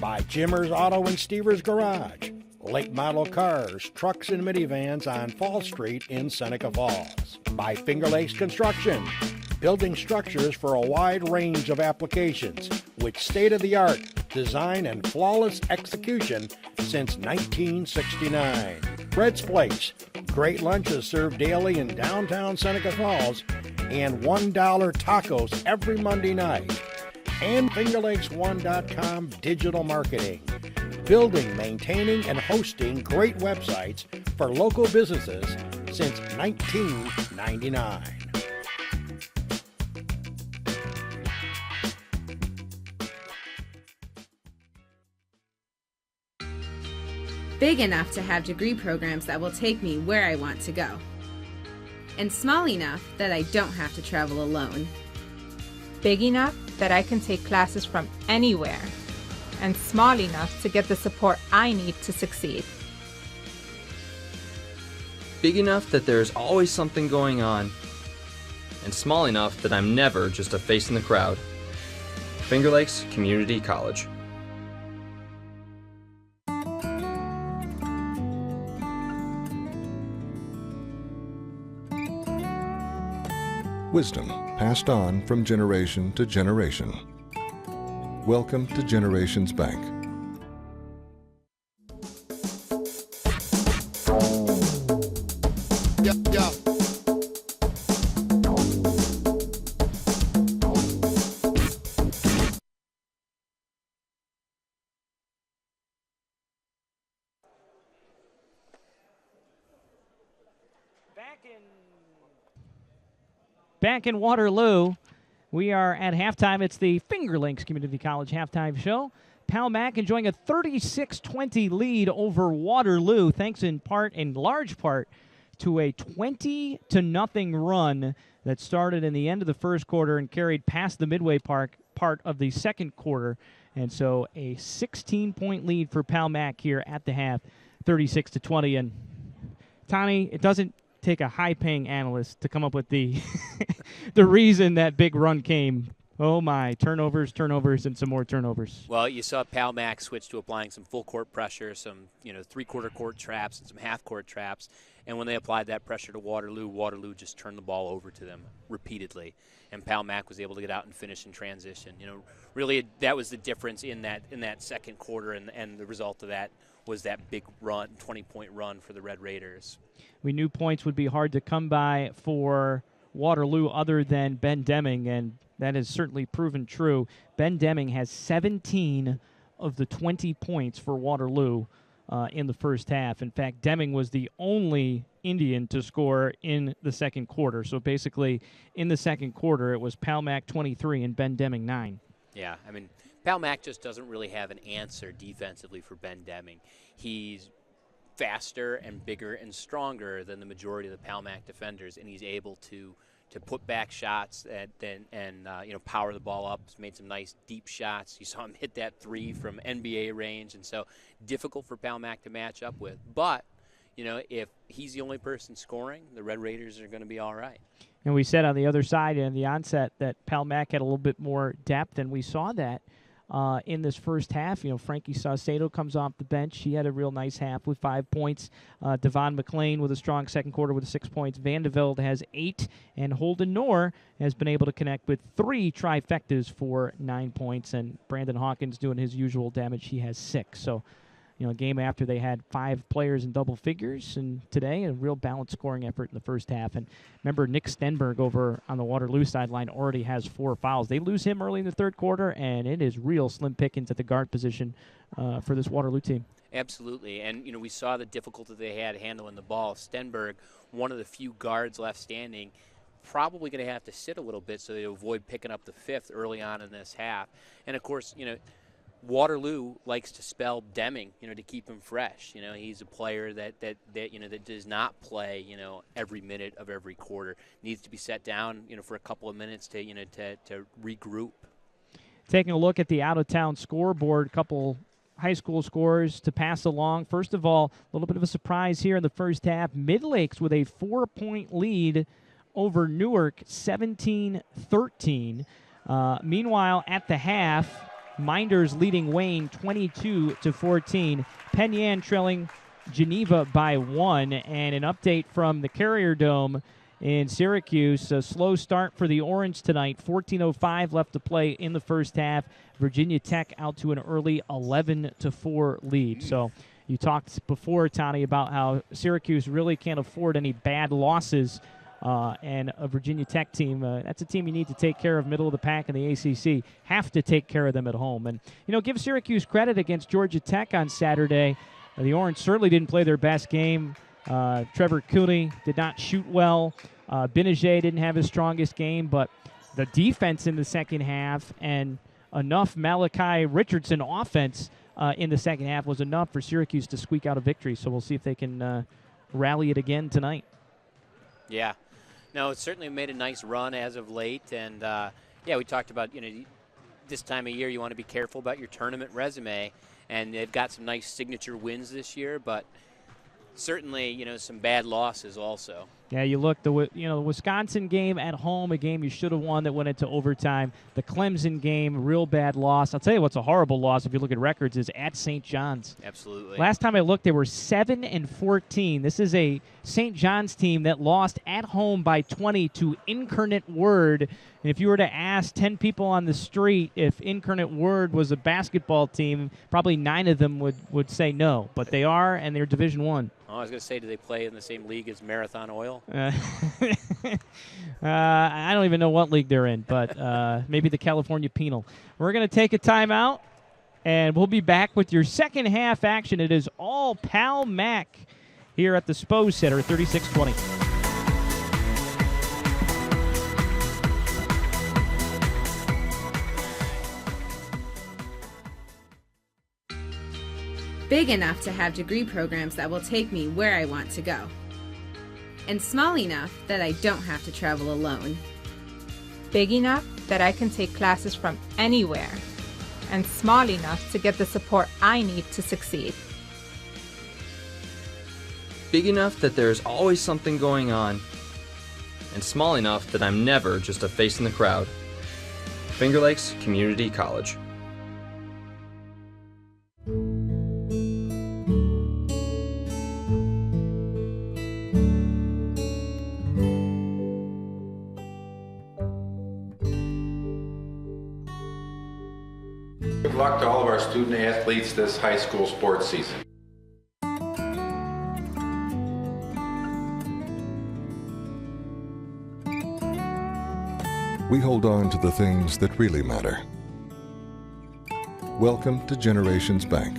By Jimmer's Auto and Stevers Garage. Late model cars, trucks, and minivans on Fall Street in Seneca Falls. By Finger Lakes Construction, building structures for a wide range of applications with state-of-the-art design and flawless execution since 1969. Fred's Place, great lunches served daily in downtown Seneca Falls, and $1 tacos every Monday night. And FingerLakes1.com digital marketing. Building, maintaining, and hosting great websites for local businesses since 1999. Big enough to have degree programs that will take me where I want to go. and small enough that I don't have to travel alone. Big enough that I can take classes from anywhere, and small enough to get the support I need to succeed. Big enough that there's always something going on, and small enough that I'm never just a face in the crowd. Finger Lakes Community College. Wisdom passed on from generation to generation. Welcome to Generations Bank. Yeah. Back in Waterloo, we are at halftime. It's the Finger Lakes Community College halftime show. Palmac enjoying a 36-20 lead over Waterloo, thanks in large part, to a 20-0 run that started in the end of the first quarter and carried past the midway part of the second quarter. And so a 16-point lead for Palmac here at the half, 36-20. And Tani, it doesn't take a high-paying analyst to come up with the the reason that big run came. Oh, my. Turnovers, and some more turnovers. Well, you saw Palmac switch to applying some full-court pressure, some three-quarter court traps and some half-court traps. And when they applied that pressure to Waterloo, Waterloo just turned the ball over to them repeatedly. And Palmac was able to get out and finish in transition. Really that was the difference in that second quarter, and the result of that was that big run, 20-point run for the Red Raiders. We knew points would be hard to come by for Waterloo other than Ben Deming, and that has certainly proven true. Ben Deming has 17 of the 20 points for Waterloo in the first half. In fact, Deming was the only Indian to score in the second quarter. So basically, in the second quarter, it was Palmac 23 and Ben Deming 9. Yeah, I mean, Palmac just doesn't really have an answer defensively for Ben Deming. He's faster and bigger and stronger than the majority of the Palmac defenders, and he's able to put back shots and power the ball up. He's made some nice deep shots. You saw him hit that three from NBA range, and so difficult for Palmac to match up with. But if he's the only person scoring, the Red Raiders are going to be all right. And we said on the other side in the onset that Palmac had a little bit more depth, and we saw that in this first half. Frankie Saucedo comes off the bench. He had a real nice half with 5 points. Devon McLean with a strong second quarter with 6 points. Vandevelde has 8, and Holden Knorr has been able to connect with 3 trifectas for 9 points, and Brandon Hawkins doing his usual damage. He has 6. So, a game after they had 5 players in double figures, and today a real balanced scoring effort in the first half. And remember, Nick Stenberg over on the Waterloo sideline already has 4 fouls. They lose him early in the third quarter, and it is real slim pickings at the guard position for this Waterloo team. Absolutely, and we saw the difficulty they had handling the ball. Stenberg, one of the few guards left standing, probably going to have to sit a little bit so they avoid picking up the 5th early on in this half. And of course, Waterloo likes to spell Deming, to keep him fresh. He's a player that does not play, every minute of every quarter. Needs to be set down, for a couple of minutes to regroup. Taking a look at the out-of-town scoreboard, couple high school scores to pass along. First of all, a little bit of a surprise here in the first half. Mid-Lakes with a 4-point lead over Newark, 17-13. Meanwhile, at the half, Minders leading Wayne 22-14. Penn Yan trailing Geneva by 1. And an update from the Carrier Dome in Syracuse. A slow start for the Orange tonight. 14:05 left to play in the first half. Virginia Tech out to an early 11-4 lead. So you talked before, Tony, about how Syracuse really can't afford any bad losses. And a Virginia Tech team, that's a team you need to take care of, middle of the pack in the ACC. Have to take care of them at home. And, give Syracuse credit against Georgia Tech on Saturday. The Orange certainly didn't play their best game. Trevor Cooney did not shoot well. Benajay didn't have his strongest game, but the defense in the second half and enough Malachi Richardson offense in the second half was enough for Syracuse to squeak out a victory. So we'll see if they can rally it again tonight. Yeah. No, it's certainly made a nice run as of late. And, yeah, we talked about, this time of year you want to be careful about your tournament resume. And they've got some nice signature wins this year, but certainly, some bad losses also. Yeah, you look, the Wisconsin game at home, a game you should have won that went into overtime. The Clemson game, real bad loss. I'll tell you what's a horrible loss if you look at records is at St. John's. Absolutely. Last time I looked, they were 7-14. This is a St. John's team that lost at home by 20 to Incarnate Word. And if you were to ask 10 people on the street if Incarnate Word was a basketball team, probably 9 of them would say no. But they are, and they're Division I. Oh, I was going to say, do they play in the same league as Marathon Oil? I don't even know what league they're in, but maybe the California Penal. We're going to take a timeout, and we'll be back with your second half action. It is all Pal-Mac here at the Spo Center, 36-20. Big enough to have degree programs that will take me where I want to go. And small enough that I don't have to travel alone. Big enough that I can take classes from anywhere. And small enough to get the support I need to succeed. Big enough that there's always something going on. And small enough that I'm never just a face in the crowd. Finger Lakes Community College. Good luck to all of our student athletes this high school sports season. We hold on to the things that really matter. Welcome to Generations Bank.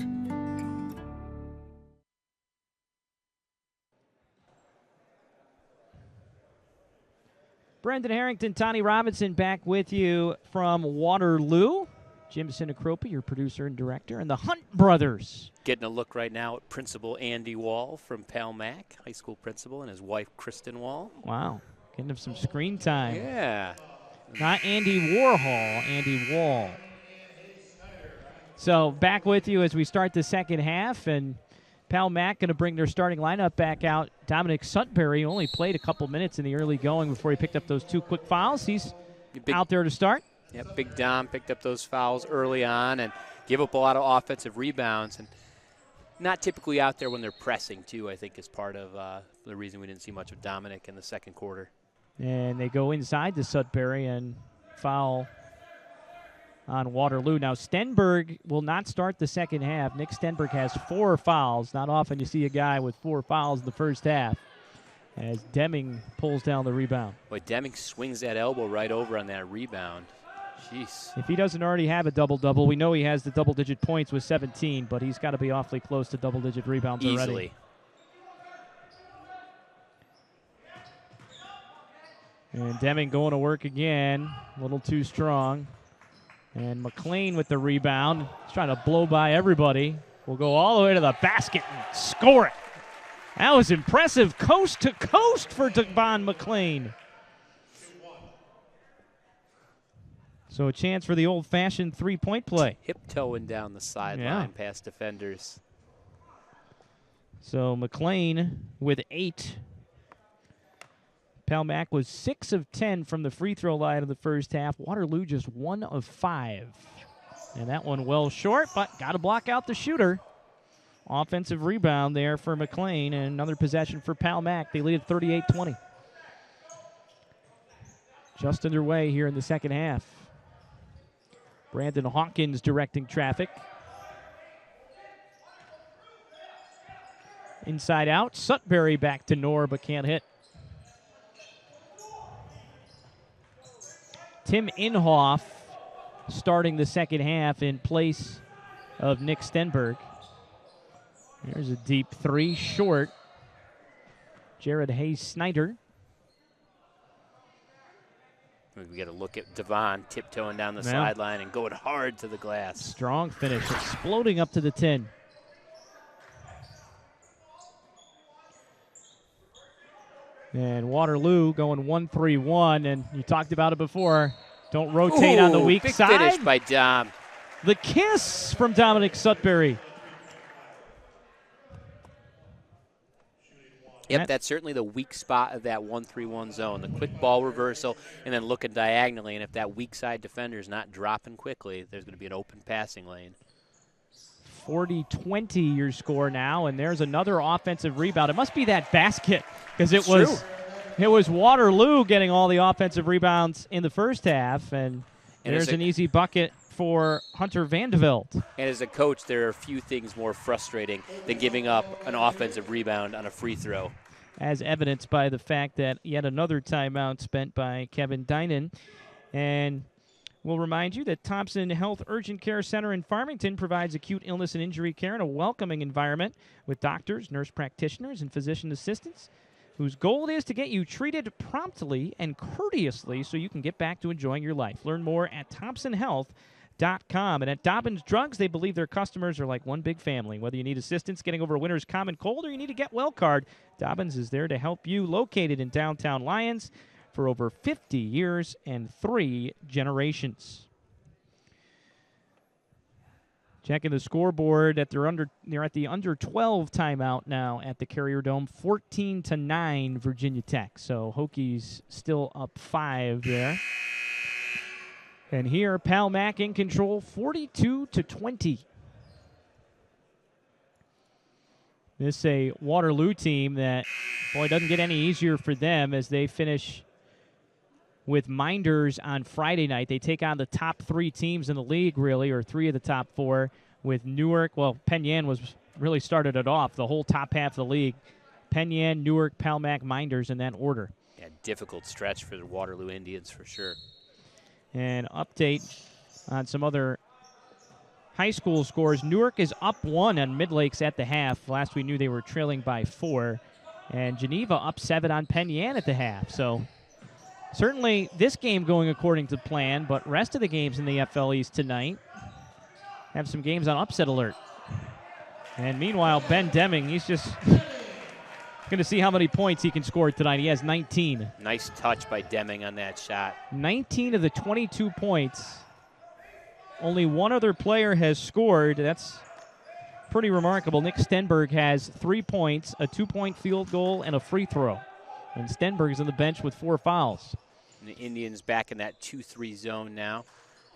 Brendan Harrington, Tane Robinson back with you from Waterloo. Jim Sinacropa, your producer and director, and the Hunt brothers. Getting a look right now at Principal Andy Wall from Pal-Mac, high school principal, and his wife, Kristen Wall. Wow, getting him some screen time. Yeah. Not Andy Warhol, Andy Wall. So back with you as we start the second half, and Pal-Mac going to bring their starting lineup back out. Dominic Sutbury only played a couple minutes in the early going before he picked up those 2 quick fouls. He's out there to start. Yep, Big Dom picked up those fouls early on and gave up a lot of offensive rebounds. And not typically out there when they're pressing, too, I think is part of the reason we didn't see much of Dominic in the second quarter. And they go inside to Sudbury and foul on Waterloo. Now, Stenberg will not start the second half. Nick Stenberg has 4 fouls. Not often you see a guy with 4 fouls in the first half as Deming pulls down the rebound. Boy, Deming swings that elbow right over on that rebound. Jeez. If he doesn't already have a double-double, we know he has the double-digit points with 17, but he's got to be awfully close to double-digit rebounds already. Easily. And Deming going to work again, a little too strong. And McLean with the rebound. He's trying to blow by everybody. Will go all the way to the basket and score it. That was impressive, coast to coast for Devon McLean. So a chance for the old-fashioned three-point play. Hip-toeing down the sideline past defenders. So McLean with 8. Pal-Mac was 6 of 10 from the free throw line in the first half. Waterloo just 1 of 5. And that one well short, but got to block out the shooter. Offensive rebound there for McLean, and another possession for Pal-Mac. They lead at 38-20. Just underway here in the second half. Brandon Hawkins directing traffic. Inside out, Sutbury back to Knorr, but can't hit. Tim Inhofe starting the second half in place of Nick Stenberg. There's a deep 3, short. Jared Hayes-Snyder. We got to look at Devon tiptoeing down the sideline and going hard to the glass. Strong finish, exploding up to the 10. And Waterloo going 1-3-1, and you talked about it before. Don't rotate on the weak big side. Finish by Dom. The kiss from Dominic Sutbury. Yep, that's certainly the weak spot of that 1-3-1 zone. The quick ball reversal and then looking diagonally. And if that weak side defender is not dropping quickly, there's going to be an open passing lane. 40-20 your score now, and there's another offensive rebound. It must be that basket because it was Waterloo getting all the offensive rebounds in the first half, and there's an easy bucket for Hunter Vandeveld. And as a coach, there are a few things more frustrating than giving up an offensive rebound on a free throw. As evidenced by the fact that yet another timeout spent by Kevin Dinan. And we'll remind you that Thompson Health Urgent Care Center in Farmington provides acute illness and injury care in a welcoming environment with doctors, nurse practitioners, and physician assistants whose goal it is to get you treated promptly and courteously so you can get back to enjoying your life. Learn more at thompsonhealth.com. And at Dobbins Drugs, they believe their customers are like one big family. Whether you need assistance getting over a winter's common cold or you need to get well card, Dobbins is there to help you. Located in downtown Lyons for over 50 years and 3 generations. Checking the scoreboard they're at the under 12 timeout now at the Carrier Dome, 14-9 Virginia Tech. So Hokies still up 5 there. And here, Palmac in control, 42-20. This is a Waterloo team that, boy, doesn't get any easier for them as they finish with Minders on Friday night. They take on the top 3 teams in the league, really, or 3 of the top 4, with Newark. Well, Penn Yan really started it off, the whole top half of the league. Penn Yan, Newark, Palmac, Minders in that order. Yeah, difficult stretch for the Waterloo Indians for sure. And update on some other high school scores. Newark is up 1 on Midlakes at the half. Last we knew they were trailing by 4. And Geneva up 7 on Penn Yan at the half. So certainly this game going according to plan, but rest of the games in the FL East tonight have some games on upset alert. And meanwhile, Ben Deming, he's just going to see how many points he can score tonight. He has 19. Nice touch by Deming on that shot. 19 of the 22 points. Only one other player has scored. That's pretty remarkable. Nick Stenberg has 3 points, a 2-point field goal, and a free throw. And Stenberg's on the bench with 4 fouls. And the Indians back in that 2-3 zone now.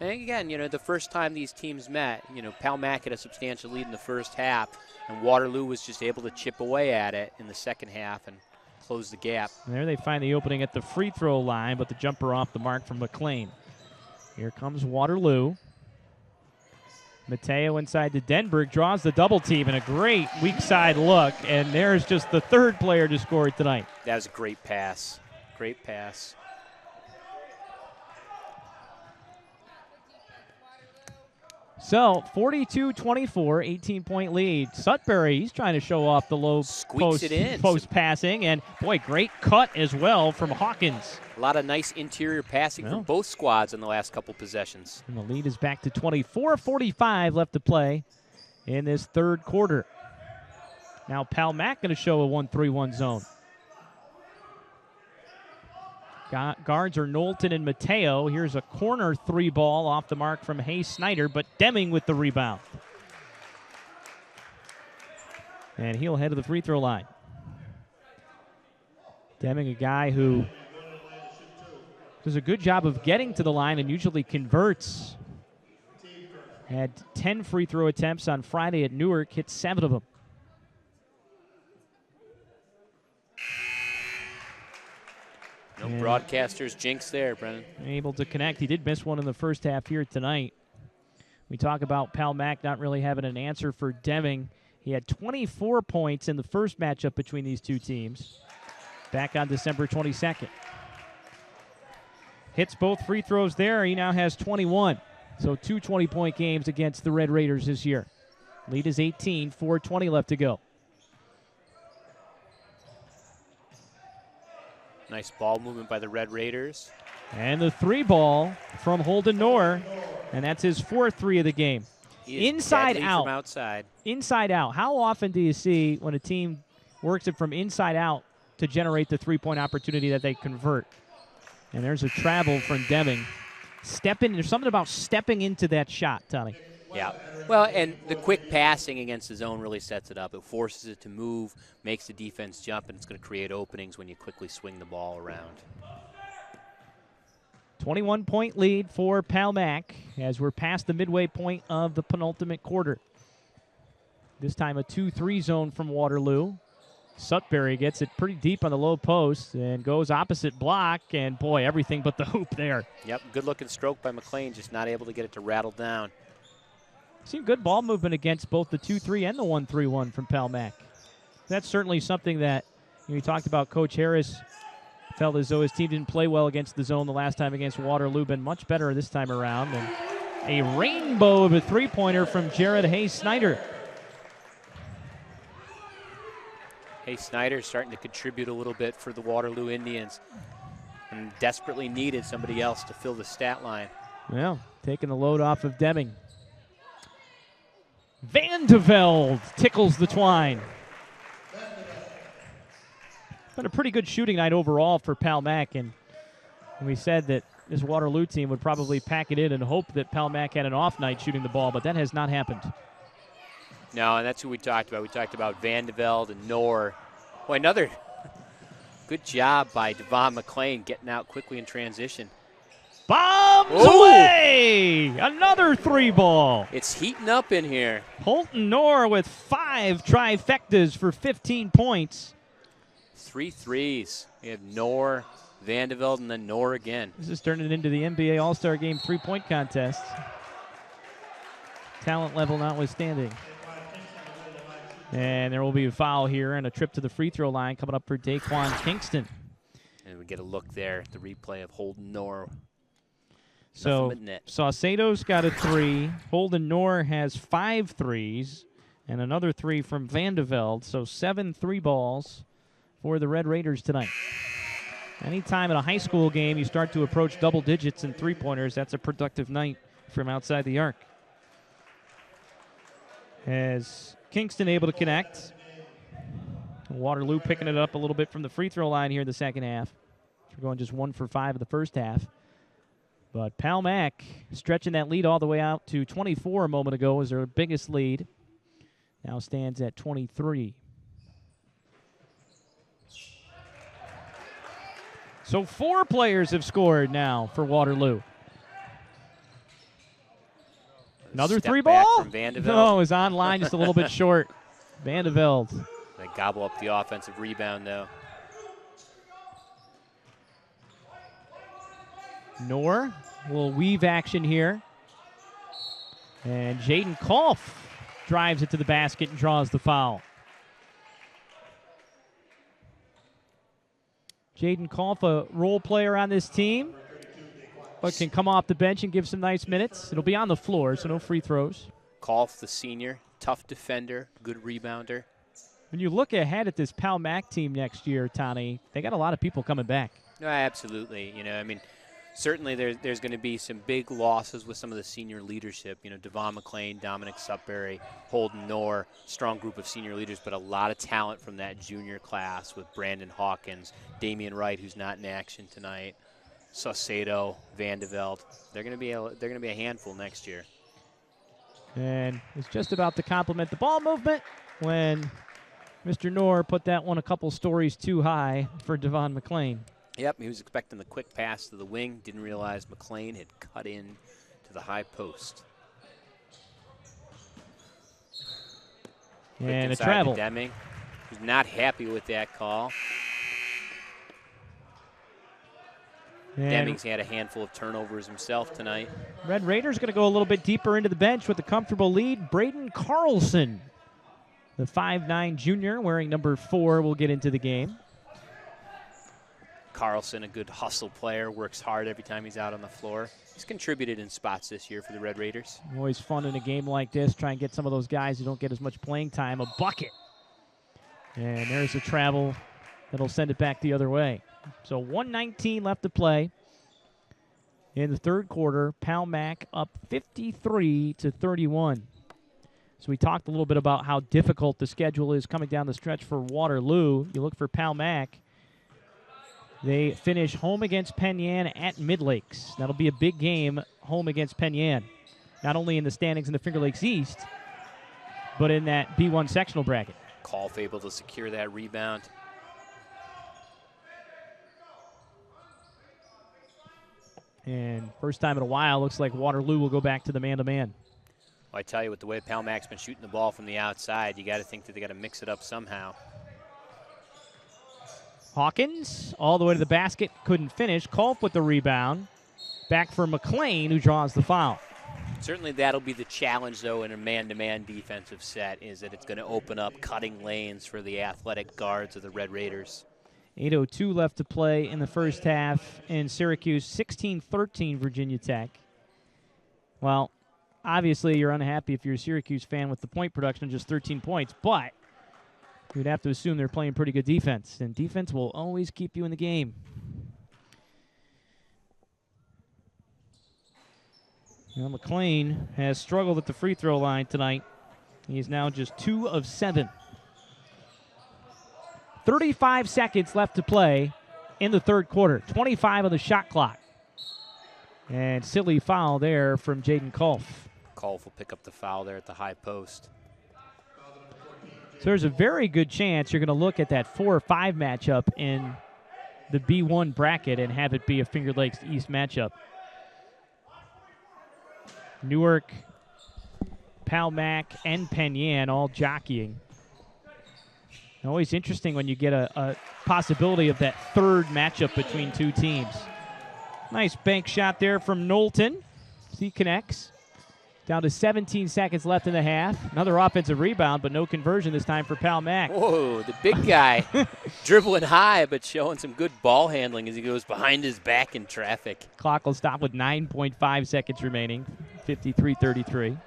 And again, the first time these teams met, Palmac had a substantial lead in the first half, and Waterloo was just able to chip away at it in the second half and close the gap. And there they find the opening at the free throw line, but the jumper off the mark from McLean. Here comes Waterloo. Mateo inside to Denberg, draws the double team, and a great weak side look, and there's just the 3rd player to score tonight. That was a great pass. Great pass. So, 42-24, 18-point lead. Sudbury, he's trying to show off the low post passing, and, boy, great cut as well from Hawkins. A lot of nice interior passing from both squads in the last couple possessions. And the lead is back to 24-45 left to play in this 3rd quarter. Now Palmac going to show a 1-3-1 zone. Guards are Knowlton and Mateo. Here's a corner 3 ball off the mark from Hayes Snyder, but Deming with the rebound. And he'll head to the free throw line. Deming, a guy who does a good job of getting to the line and usually converts. Had 10 free throw attempts on Friday at Newark, hit 7 of them. No broadcaster's jinx there, Brennan. Able to connect. He did miss one in the first half here tonight. We talk about Palmac not really having an answer for Deming. He had 24 points in the first matchup between these two teams back on December 22nd. Hits both free throws there. He now has 21. So 2 20-point games against the Red Raiders this year. Lead is 18, 4:20 left to go. Nice ball movement by the Red Raiders. And the 3 ball from Holden Knorr, and that's his 4th 3 of the game. Inside out. From outside. Inside out. How often do you see when a team works it from inside out to generate the three-point opportunity that they convert. And there's a travel from Deming. There's something about stepping into that shot, Tony. Yeah. Well, and the quick passing against the zone really sets it up. It forces it to move, makes the defense jump, and it's going to create openings when you quickly swing the ball around. 21-point lead for Palmac as we're past the midway point of the penultimate quarter. This time a 2-3 zone from Waterloo. Sutberry gets it pretty deep on the low post and goes opposite block, and boy, everything but the hoop there. Yep, good-looking stroke by McLean, just not able to get it to rattle down. Seen good ball movement against both the 2-3 and the 1-3-1 from Palmac. That's certainly something that you talked about. Coach Harris felt as though his team didn't play well against the zone the last time against Waterloo. Been much better this time around. And a rainbow of a three-pointer from Jared Hayes-Snyder. Hayes-Snyder starting to contribute a little bit for the Waterloo Indians and desperately needed somebody else to fill the stat line. Well, taking the load off of Deming. Van de Velde tickles the twine. Been a pretty good shooting night overall for Palmac, and we said that this Waterloo team would probably pack it in and hope that Palmac had an off night shooting the ball, but that has not happened. No, and that's who we talked about. We talked about Van de Velde and Knorr. Boy, another good job by Devon McLean getting out quickly in transition. Bombs away! Another three ball. It's heating up in here. Holton Knorr with 5 trifectas for 15 points. 3 threes. We have Knorr, Van de Velde, and then Knorr again. This is turning into the NBA All-Star Game three-point contest. Talent level notwithstanding. And there will be a foul here and a trip to the free throw line coming up for Daquan Kingston. And we get a look there at the replay of Holden Knorr. So Saucedo's got a 3. Holden Knorr has 5 threes and another 3 from Van de Velde. So 7 3 balls for the Red Raiders tonight. Anytime in a high school game you start to approach double digits in three-pointers, that's a productive night from outside the arc. As Kingston able to connect. Waterloo picking it up a little bit from the free throw line here in the second half. We're going just 1 for 5 in the first half. But Palmac stretching that lead all the way out to 24 a moment ago was their biggest lead. Now stands at 23. So 4 players have scored now for Waterloo. Another Step 3 back ball? from Van de Velde. No, it was on line just a little bit short. Van de Velde. They gobble up the offensive rebound, though. Knorr, a little weave action here. And Jaden Kolf drives it to the basket and draws the foul. Jaden Kolf, a role player on this team, but can come off the bench and give some nice minutes. It'll be on the floor, so no free throws. Kolf, the senior, tough defender, good rebounder. When you look ahead at this Palmac team next year, Tani, they got a lot of people coming back. No, absolutely. You know, I mean, certainly there's going to be some big losses with some of the senior leadership. You know, Devon McLean, Dominic Sutberry, Holden Knorr, strong group of senior leaders, but a lot of talent from that junior class with Brandon Hawkins, Damian Wright, who's not in action tonight, Saucedo, Van de Velde. They're going to be a handful next year. And it's just about to complement the ball movement when Mr. Knorr put that one a couple stories too high for Devon McLean. Yep, he was expecting the quick pass to the wing. Didn't realize McLean had cut in to the high post. And a travel. Deming, who's not happy with that call. And Deming's had a handful of turnovers himself tonight. Red Raiders going to go a little bit deeper into the bench with a comfortable lead. Braden Carlson, the 5'9 junior wearing number 4, will get into the game. Carlson, a good hustle player, works hard every time he's out on the floor. He's contributed in spots this year for the Red Raiders. Always fun in a game like this, try and get some of those guys who don't get as much playing time a bucket. And there's a travel that'll send it back the other way. So 1:19 left to play in the third quarter. Palmac up 53-31. So we talked a little bit about how difficult the schedule is coming down the stretch for Waterloo. You look for Palmac. They finish home against Penn Yan at Mid-Lakes. That'll be a big game home against Penn Yan, not only in the standings in the Finger Lakes East, but in that B1 sectional bracket. Kolf able to secure that rebound. And first time in a while, looks like Waterloo will go back to the man-to-man. Well, I tell you, with the way Palmac's been shooting the ball from the outside, you got to think that they got to mix it up somehow. Hawkins all the way to the basket, couldn't finish. Kolf with the rebound. Back for McLean, who draws the foul. Certainly that'll be the challenge, though, in a man-to-man defensive set, is that it's going to open up cutting lanes for the athletic guards of the Red Raiders. 8:02 left to play in the first half in Syracuse, 16-13 Virginia Tech. Well, obviously you're unhappy if you're a Syracuse fan with the point production of just 13 points, but you'd have to assume they're playing pretty good defense, and defense will always keep you in the game. Now McLean has struggled at the free throw line tonight. He is now just 2 of 7. 35 seconds left to play in the third quarter. 25 on the shot clock. And silly foul there from Jaden Kolf. Kolf will pick up the foul there at the high post. So there's a very good chance you're going to look at that 4 or 5 matchup in the B1 bracket and have it be a Finger Lakes East matchup. Newark, Palmac, and Penn Yan all jockeying. Always interesting when you get a possibility of that third matchup between two teams. Nice bank shot there from Knowlton. He connects. Down to 17 seconds left in the half. Another offensive rebound, but no conversion this time for Palmac. Whoa, the big guy dribbling high, but showing some good ball handling as he goes behind his back in traffic. Clock will stop with 9.5 seconds remaining. 53-33.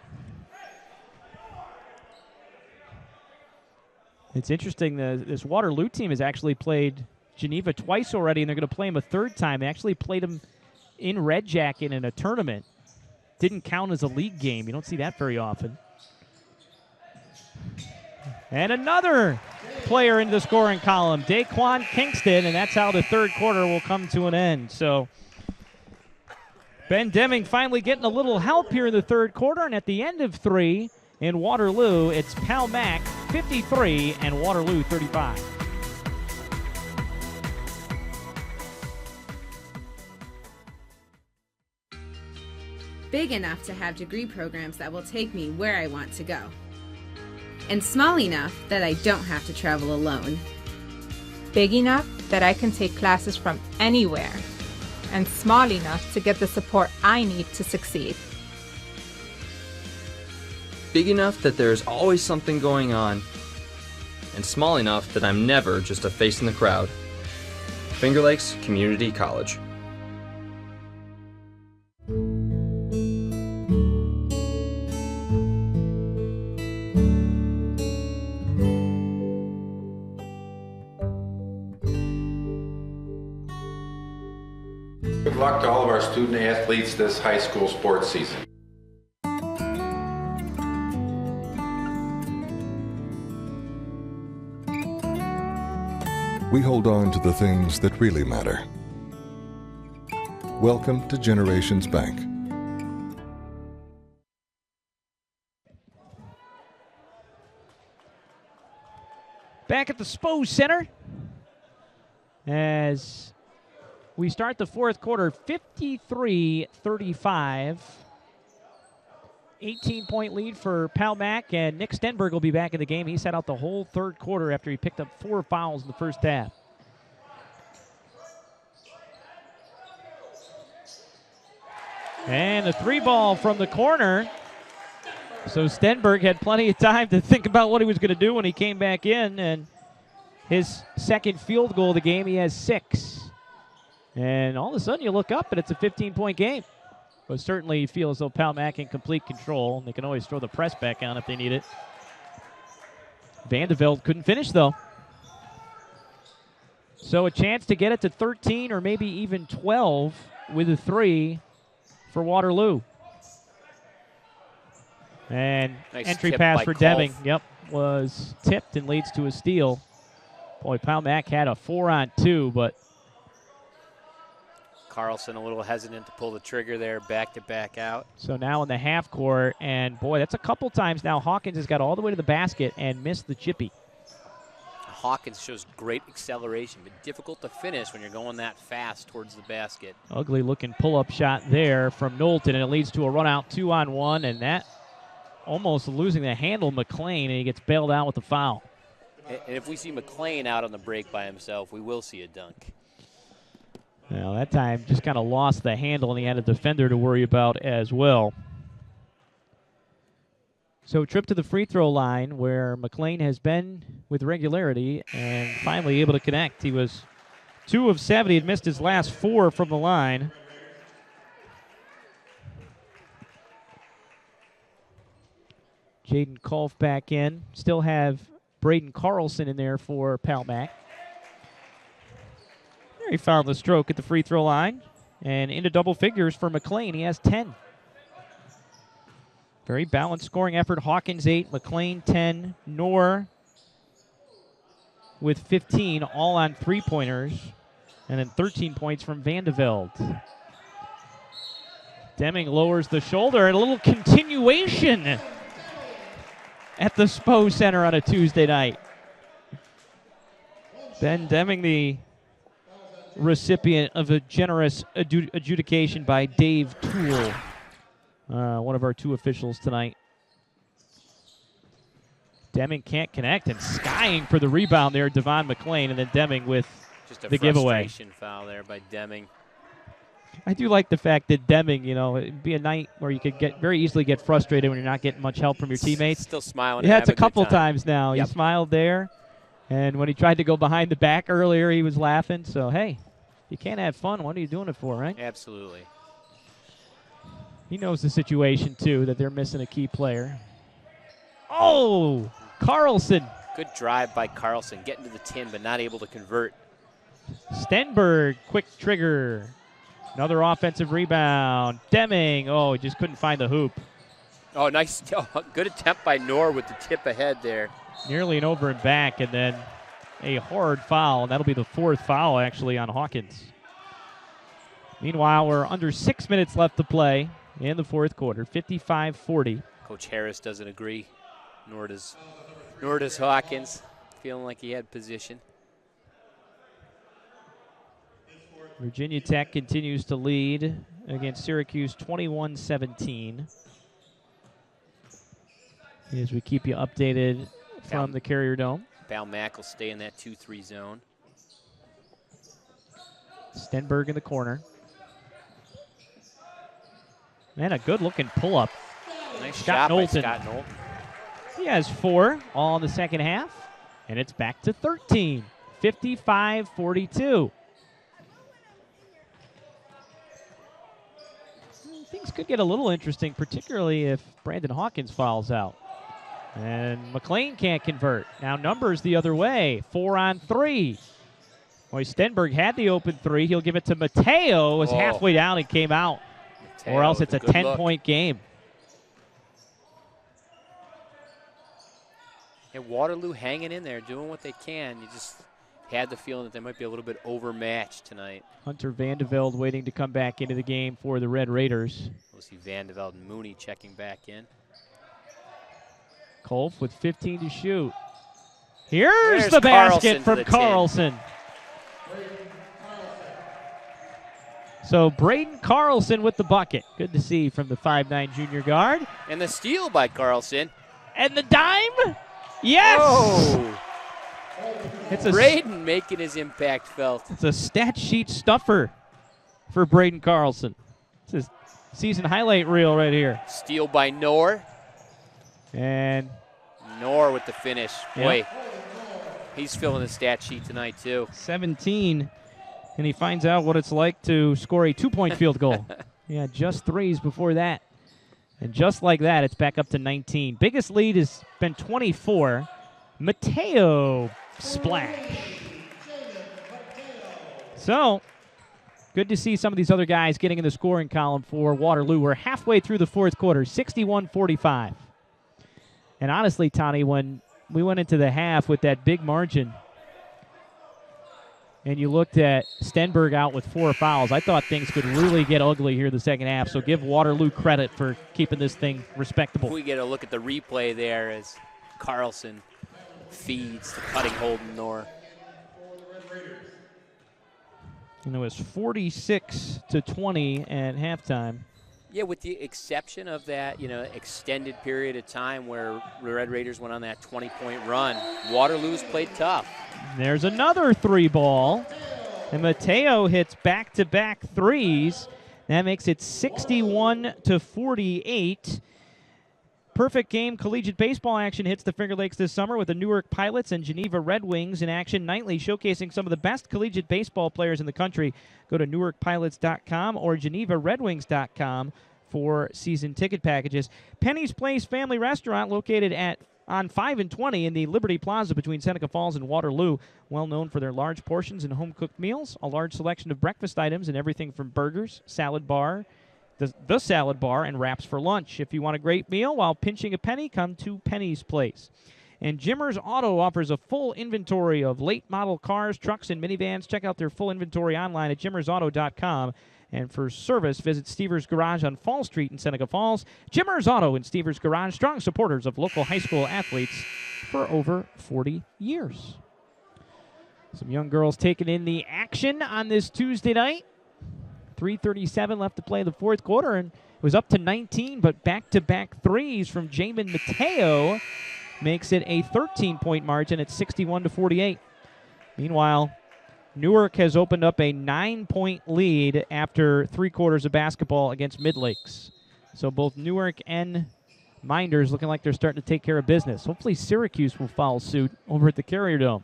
It's interesting, this Waterloo team has actually played Geneva twice already, and they're going to play him a third time. They actually played him in Red Jacket in a tournament. Didn't count as a league game. You don't see that very often. And another player into the scoring column, Daquan Kingston, and that's how the third quarter will come to an end. So Ben Deming finally getting a little help here in the third quarter, and at the end of 3 in Waterloo, it's Palmac 53 and Waterloo 35. Big enough to have degree programs that will take me where I want to go. And small enough that I don't have to travel alone. Big enough that I can take classes from anywhere. And small enough to get the support I need to succeed. Big enough that there's always something going on. And small enough that I'm never just a face in the crowd. Finger Lakes Community College. Good luck to all of our student athletes this high school sports season. We hold on to the things that really matter. Welcome to Generations Bank. Back at the SPO Center as we start the fourth quarter, 53-35. 18-point lead for Palmac, and Nick Stenberg will be back in the game. He sat out the whole third quarter after he picked up 4 fouls in the first half. And a 3-ball from the corner. So Stenberg had plenty of time to think about what he was going to do when he came back in, and his second field goal of the game, he has 6. And all of a sudden you look up and it's a 15-point game. But certainly you feel as though Palmac in complete control. They can always throw the press back on if they need it. Vandeveld couldn't finish, though. So a chance to get it to 13 or maybe even 12 with a 3 for Waterloo. And nice entry tip pass by for Kolf. Deming, was tipped and leads to a steal. Boy, Palmac had a 4-on-2, but Carlson a little hesitant to pull the trigger there, back to back out. So now in the half court, and boy, that's a couple times now. Hawkins has got all the way to the basket and missed the chippy. Hawkins shows great acceleration, but difficult to finish when you're going that fast towards the basket. Ugly looking pull-up shot there from Knowlton, and it leads to a run-out 2-on-1, and that almost losing the handle, McLean, and he gets bailed out with a foul. And if we see McLean out on the break by himself, we will see a dunk. Well, that time just kind of lost the handle, and he had a defender to worry about as well. So trip to the free throw line where McLean has been with regularity and finally able to connect. He was 2 of 7. He had missed his last 4 from the line. Jaden Kolf back in. Still have Braden Carlson in there for Palmac. There he found the stroke at the free throw line. And into double figures for McLean. He has 10. Very balanced scoring effort. Hawkins 8, McLean 10, Knorr with 15, all on three-pointers. And then 13 points from Vandeveld. Deming lowers the shoulder, and a little continuation at the Spo Center on a Tuesday night. Ben Deming, the recipient of a generous adjudication by Dave Toole. One of our 2 officials tonight. Deming can't connect, and skying for the rebound there, Devon McLean, and then Deming with just a the giveaway. frustration foul there by Deming. I do like the fact that Deming, it'd be a night where you could very easily get frustrated when you're not getting much help from your teammates. Still smiling. Yeah, it's a couple times now. Yep. He smiled there, and when he tried to go behind the back earlier, he was laughing. So, hey, you can't have fun. What are you doing it for, right? Absolutely. He knows the situation, too, that they're missing a key player. Oh, Carlson. Good drive by Carlson, getting to the tin, but not able to convert. Stenberg, quick trigger. Another offensive rebound. Deming, he just couldn't find the hoop. Oh, nice. Good attempt by Knorr with the tip ahead there. Nearly an over and back, and then a hard foul, and that'll be the 4th foul, actually, on Hawkins. Meanwhile, we're under 6 minutes left to play in the 4th quarter, 55-40. Coach Harris doesn't agree, nor does Hawkins, feeling like he had position. Virginia Tech continues to lead against Syracuse 21-17. As we keep you updated from the Carrier Dome. Palmac will stay in that 2-3 zone. Stenberg in the corner. And a good-looking pull-up. Nice shot by Knowlton. Scott Knowlton. He has 4 all in the second half, and it's back to 13, 55-42. Things could get a little interesting, particularly if Brandon Hawkins fouls out. And McLean can't convert. Now numbers the other way, 4 on 3. Boy, Stenberg had the open 3. He'll give it to Mateo. Was halfway down and came out. Mateo, or else it's a 10-point game. And Waterloo hanging in there, doing what they can. You just had the feeling that they might be a little bit overmatched tonight. Hunter Vandeveld waiting to come back into the game for the Red Raiders. We'll see Vandeveld and Mooney checking back in. Kolf with 15 to shoot. Here's the basket from Carlson. So Braden Carlson with the bucket. Good to see from the 5'9" junior guard. And the steal by Carlson. And the dime. Yes! Oh. It's a Braden making his impact felt. It's a stat sheet stuffer for Braden Carlson. It's his season highlight reel right here. Steal by Knorr. And Knorr with the finish. Boy, he's filling the stat sheet tonight too. 17, and he finds out what it's like to score a 2-point field goal. Yeah, just 3s before that. And just like that, it's back up to 19. Biggest lead has been 24. Mateo splash. So, good to see some of these other guys getting in the scoring column for Waterloo. We're halfway through the 4th quarter, 61-45. And honestly, Tani, when we went into the half with that big margin and you looked at Stenberg out with 4 fouls, I thought things could really get ugly here in the second half. So give Waterloo credit for keeping this thing respectable. We get a look at the replay there as Carlson feeds the cutting Holden Knorr. And it was 46-20 at halftime. Yeah, with the exception of that, extended period of time where the Red Raiders went on that 20-point run, Waterloo's played tough. There's another 3-ball, and Mateo hits back-to-back threes. That makes it 61-48. Perfect game collegiate baseball action hits the Finger Lakes this summer with the Newark Pilots and Geneva Red Wings in action nightly, showcasing some of the best collegiate baseball players in the country. Go to NewarkPilots.com or GenevaRedWings.com for season ticket packages. Penny's Place Family Restaurant, located on 5 and 20 in the Liberty Plaza between Seneca Falls and Waterloo. Well known for their large portions and home-cooked meals, a large selection of breakfast items and everything from burgers, salad bar, the salad bar, and wraps for lunch. If you want a great meal while pinching a penny, come to Penny's Place. And Jimmer's Auto offers a full inventory of late model cars, trucks, and minivans. Check out their full inventory online at jimmersauto.com. And for service, visit Stevers Garage on Fall Street in Seneca Falls. Jimmer's Auto and Stevers Garage, strong supporters of local high school athletes for over 40 years. Some young girls taking in the action on this Tuesday night. 3:37 left to play the fourth quarter, and it was up to 19, but back-to-back threes from Jamin Mateo makes it a 13-point margin at 61-48. Meanwhile, Newark has opened up a 9-point lead after 3 quarters of basketball against Mid-Lakes. So both Newark and Minders looking like they're starting to take care of business. Hopefully Syracuse will follow suit over at the Carrier Dome.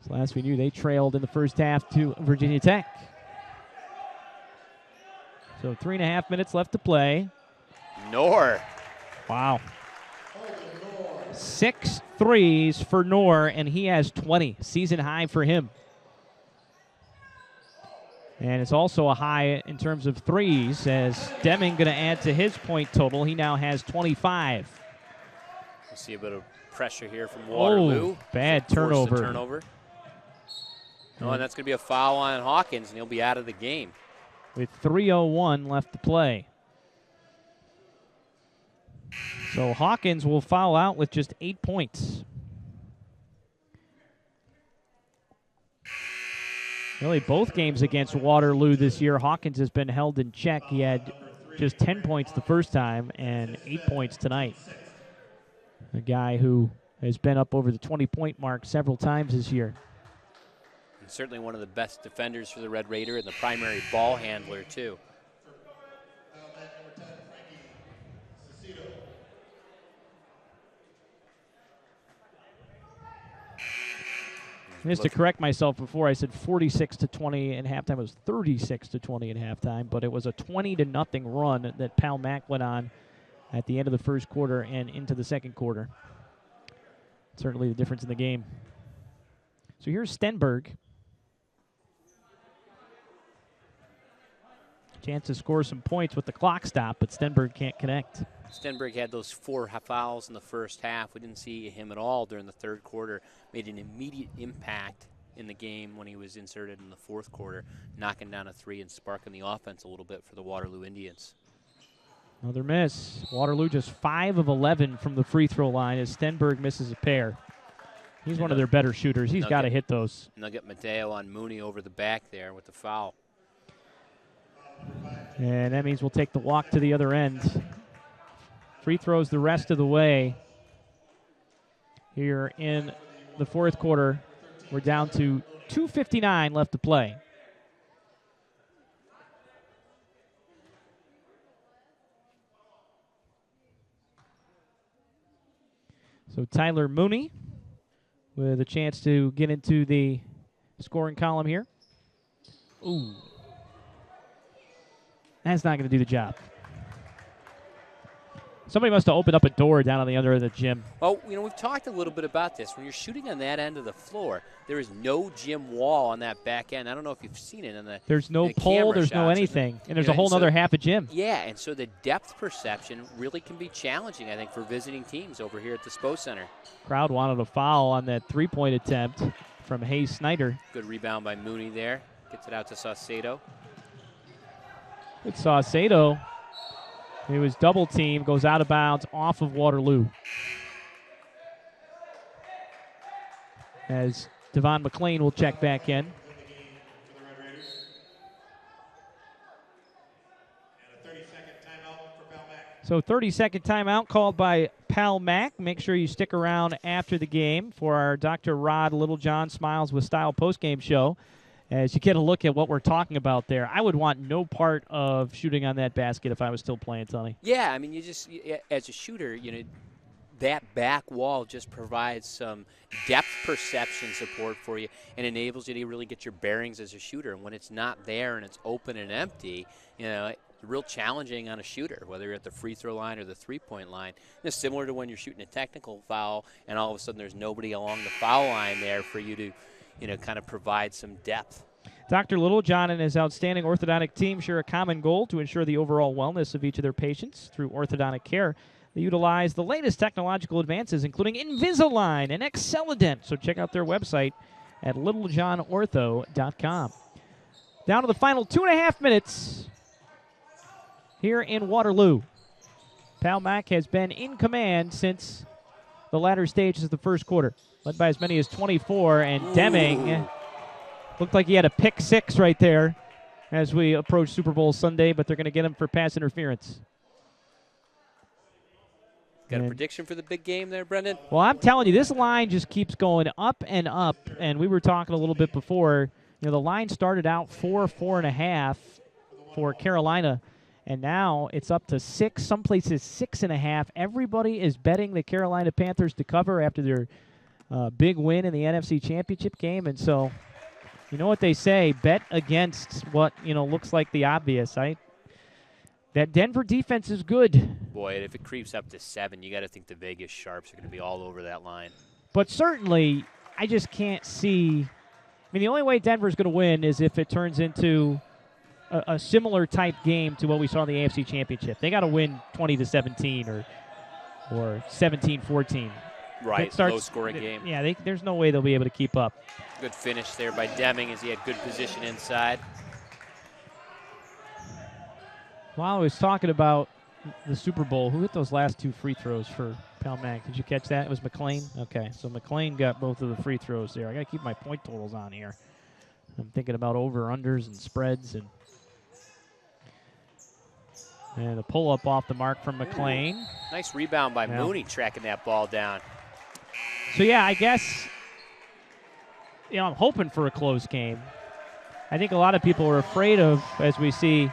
So last we knew, they trailed in the first half to Virginia Tech. So 3.5 minutes left to play. Knorr. Wow. 6 threes for Knorr, and he has 20. Season high for him. And it's also a high in terms of threes, as Deming going to add to his point total. He now has 25. We'll see a bit of pressure here from Waterloo. Oh, bad turnover. Turnover. Oh, and that's going to be a foul on Hawkins, and he'll be out of the game. With 3:01 left to play. So Hawkins will foul out with just 8 points. Really, both games against Waterloo this year, Hawkins has been held in check. He had just 10 points the first time and 8 points tonight. A guy who has been up over the 20-point mark several times this year. Certainly one of the best defenders for the Red Raider and the primary ball handler, too. Just to correct myself before, I said 46-20 at halftime. It was 36-20 at halftime, but it was a 20-0 run that Palmac went on at the end of the first quarter and into the second quarter. Certainly the difference in the game. So here's Stenberg. Chance to score some points with the clock stop, but Stenberg can't connect. Stenberg had those 4 fouls in the first half. We didn't see him at all during the third quarter. Made an immediate impact in the game when he was inserted in the fourth quarter, knocking down a 3 and sparking the offense a little bit for the Waterloo Indians. Another miss. Waterloo just 5 of 11 from the free throw line as Stenberg misses a pair. He's one of their better shooters. He's got to hit those. And they'll get Mateo on Mooney over the back there with the foul. And that means we'll take the walk to the other end. Free throws the rest of the way. Here in the fourth quarter, we're down to 2:59 left to play. So Tyler Mooney with a chance to get into the scoring column here. Ooh. That's not going to do the job. Somebody must have opened up a door down on the other end of the gym. Well, we've talked a little bit about this. When you're shooting on that end of the floor, there is no gym wall on that back end. I don't know if you've seen it in the There's no pole, there's no anything, and there's a whole other half a gym. Yeah, and so the depth perception really can be challenging, I think, for visiting teams over here at the SPO Center. Crowd wanted a foul on that three-point attempt from Hayes Snyder. Good rebound by Mooney there. Gets it out to Saucedo. Good Saucedo. He was double teamed, goes out of bounds off of Waterloo. As Devon McLean will check back in. So 30-second timeout called by Palmac. Make sure you stick around after the game for our Dr. Rod Littlejohn Smiles with Style postgame show as you get a look at what we're talking about there. I would want no part of shooting on that basket if I was still playing, Tony. Yeah, I mean, you just, as a shooter, that back wall just provides some depth perception support for you and enables you to really get your bearings as a shooter. And when it's not there and it's open and empty, it's real challenging on a shooter, whether you're at the free throw line or the three-point line. It's similar to when you're shooting a technical foul and all of a sudden there's nobody along the foul line there for you to, kind of provide some depth. Dr. Littlejohn and his outstanding orthodontic team share a common goal to ensure the overall wellness of each of their patients through orthodontic care. They utilize the latest technological advances, including Invisalign and Excellident. So check out their website at littlejohnortho.com. Down to the final 2.5 minutes here in Waterloo. Palmac has been in command since the latter stages of the first quarter, led by as many as 24, and Deming looked like he had a pick 6 right there as we approach Super Bowl Sunday, but they're going to get him for pass interference. Got a prediction for the big game there, Brendan? Well, I'm telling you, this line just keeps going up and up, and we were talking a little bit before. The line started out 4.5 for Carolina, and now it's up to 6, some places 6.5. Everybody is betting the Carolina Panthers to cover after their big win in the NFC Championship game, and so you know what they say, bet against what looks like the obvious. That Denver defense is good. Boy, if it creeps up to 7, you got to think the Vegas Sharps are going to be all over that line. But certainly, I just can't see. The only way Denver's going to win is if it turns into a similar type game to what we saw in the AFC Championship. They got to win 20-17 or 17-14. Right, low-scoring game. Yeah, there's no way they'll be able to keep up. Good finish there by Deming as he had good position inside. While I was talking about the Super Bowl, who hit those last 2 free throws for Palmac? Did you catch that? It was McLean? Okay, so McLean got both of the free throws there. I got to keep my point totals on here. I'm thinking about over-unders and spreads. And a pull-up off the mark from McLean. Nice rebound by Mooney tracking that ball down. So, yeah, I guess, I'm hoping for a close game. I think a lot of people are afraid of, as we see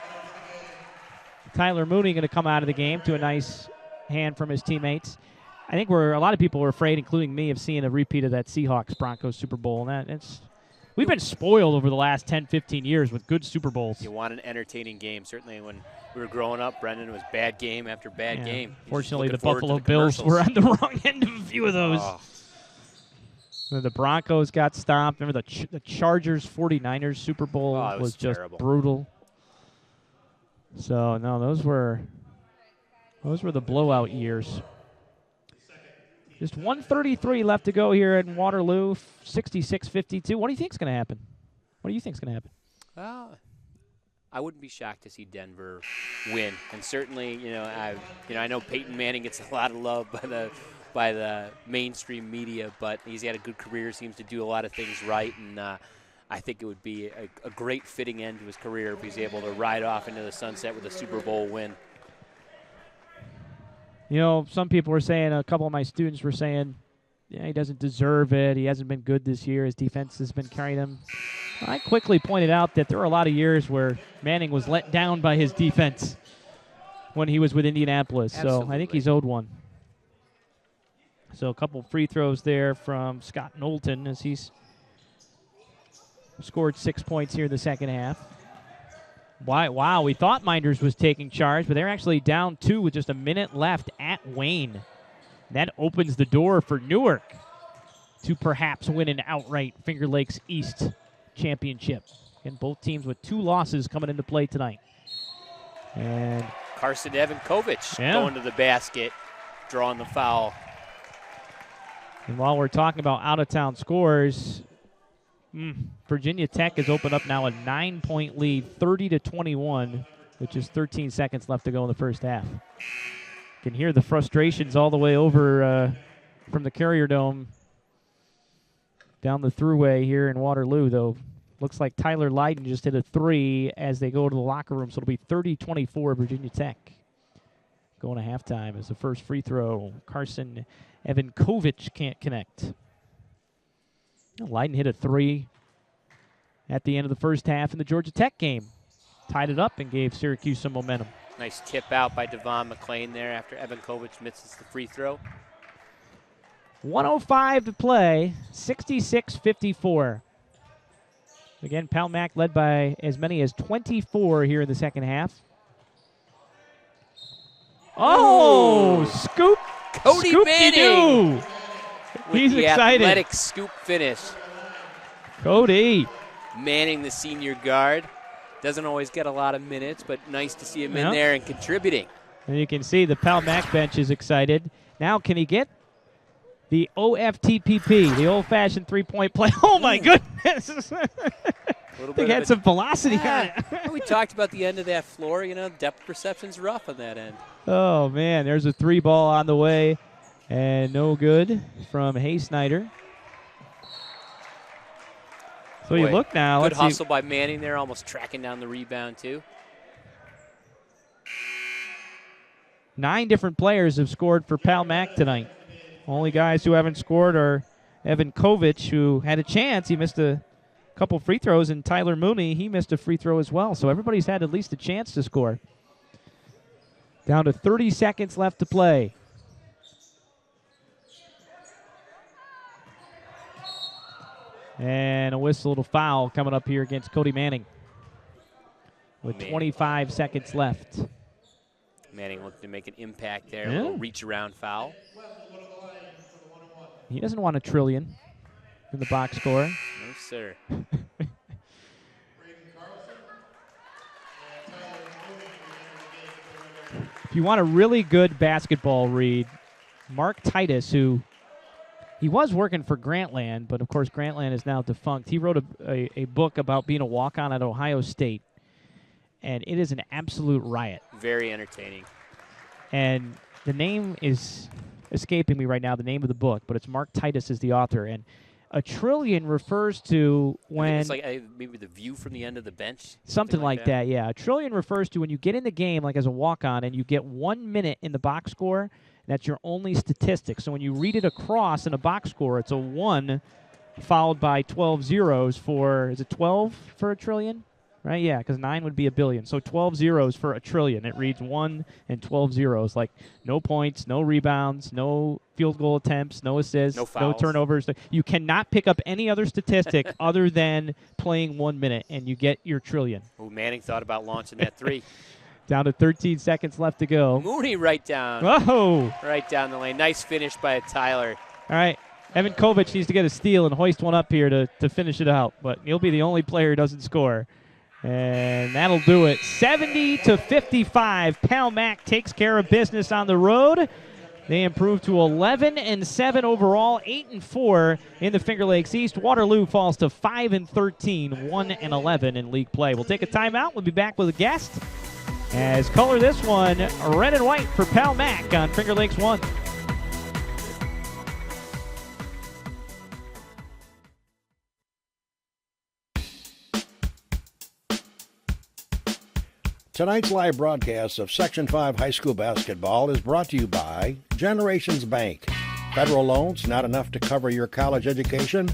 Tyler Mooney going to come out of the game to a nice hand from his teammates. I think a lot of people are afraid, including me, of seeing a repeat of that Seahawks-Broncos Super Bowl. And we've been spoiled over the last 10, 15 years with good Super Bowls. You want an entertaining game. Certainly when we were growing up, Brendan, it was bad game after bad game. Fortunately, the Buffalo Bills were on the wrong end of a few of those. Oh. The Broncos got stomped. Remember the Chargers-49ers Super Bowl was just terrible. Brutal. So, no, those were the blowout years. Just 1:33 left to go here in Waterloo, 66-52. What do you think is going to happen? What do you think is going to happen? I wouldn't be shocked to see Denver win, and certainly, I know Peyton Manning gets a lot of love by the mainstream media, but he's had a good career, seems to do a lot of things right, and I think it would be a great fitting end to his career if he's able to ride off into the sunset with a Super Bowl win. Some people were saying, a couple of my students were saying, he doesn't deserve it. He hasn't been good this year. His defense has been carrying him. I quickly pointed out that there were a lot of years where Manning was let down by his defense when he was with Indianapolis. Absolutely. So I think he's owed one. So a couple free throws there from Scott Knowlton as he's scored 6 points here in the second half. Wow, we thought Minders was taking charge, but they're actually down 2 with just a minute left at Wayne. That opens the door for Newark to perhaps win an outright Finger Lakes East championship. And both teams with 2 losses coming into play tonight. And Carson Evankovic going to the basket, drawing the foul. And while we're talking about out-of-town scores, Virginia Tech has opened up now a 9-point lead, 30-21, with just 13 seconds left to go in the first half. You can hear the frustrations all the way over from the Carrier Dome down the thruway here in Waterloo, though. Looks like Tyler Lydon just hit a 3 as they go to the locker room, so it'll be 30-24 Virginia Tech. Going to halftime as the first free throw. Carson Evankovic can't connect. Lydon hit a 3 at the end of the first half in the Georgia Tech game. Tied it up and gave Syracuse some momentum. Nice tip out by Devon McClain there after Evankovic misses the free throw. 1:05 to play, 66-54. Again, Palmac led by as many as 24 here in the second half. Oh, scoop. Cody Manning. He's the excited. Athletic scoop finish. Cody. Manning, the senior guard. Doesn't always get a lot of minutes, but nice to see him in there and contributing. And you can see the Palmac bench is excited. Now, can he get the OFTPP, the old-fashioned three-point play? Oh, my goodness. They had some velocity on it. We talked about the end of that floor. Depth perception's rough on that end. Oh, man, there's a 3 ball on the way. And no good from Hay Snyder. So you look now. Good hustle by Manning there, almost tracking down the rebound, too. 9 different players have scored for Palmac tonight. Only guys who haven't scored are Evankovic, who had a chance. He missed a couple free throws, and Tyler Mooney, he missed a free throw as well. So everybody's had at least a chance to score. Down to 30 seconds left to play. And a whistle to foul coming up here against Cody Manning with 25 seconds left. Manning looking to make an impact there. A little reach around foul. He doesn't want a trillion in the box score. No, sir. If you want a really good basketball read, Mark Titus, who he was working for Grantland, but of course Grantland is now defunct. He wrote a book about being a walk-on at Ohio State, and it is an absolute riot. Very entertaining. And the name is escaping me right now, the name of the book, but it's Mark Titus is the author. And a trillion refers to when... it's like maybe the view from the end of the bench. Something like that, yeah. A trillion refers to when you get in the game, like as a walk-on, and you get 1 minute in the box score. That's your only statistic. So when you read it across in a box score, it's a 1 followed by 12 zeros for, is it 12 for a trillion? Right, yeah, because 9 would be a billion. So 12 zeros for a trillion. It reads 1 and 12 zeros, like no points, no rebounds, no field goal attempts, no assists, no turnovers. You cannot pick up any other statistic other than playing 1 minute, and you get your trillion. Oh, Manning thought about launching that 3. Down to 13 seconds left to go. Mooney right down. Whoa! Right down the lane. Nice finish by Tyler. All right. Evankovic needs to get a steal and hoist one up here to finish it out, but he'll be the only player who doesn't score. And that'll do it. 70-55. Palmac takes care of business on the road. They improve to 11-7 overall, 8-4 in the Finger Lakes East. Waterloo falls to 5-13, 1-11 in league play. We'll take a timeout. We'll be back with a guest. As color this one red and white for Palmac on Finger Lakes 1. Tonight's live broadcast of Section 5 High School Basketball is brought to you by Generations Bank. Federal loans not enough to cover your college education?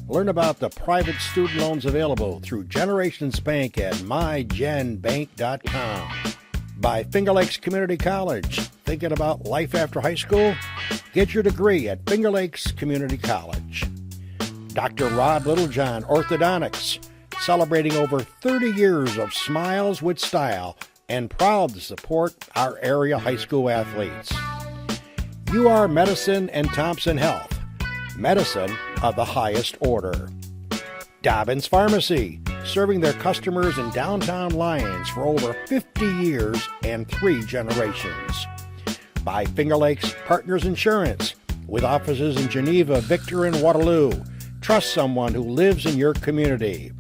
Learn about the private student loans available through Generations Bank at mygenbank.com. By Finger Lakes Community College. Thinking about life after high school? Get your degree at Finger Lakes Community College. Dr. Rod Littlejohn Orthodontics. Celebrating over 30 years of smiles with style and proud to support our area high school athletes. UR Medicine and Thompson Health. Medicine of the highest order. Dobbins Pharmacy, serving their customers in downtown Lyons for over 50 years and 3 generations. By Finger Lakes Partners Insurance, with offices in Geneva, Victor, and Waterloo. Trust someone who lives in your community.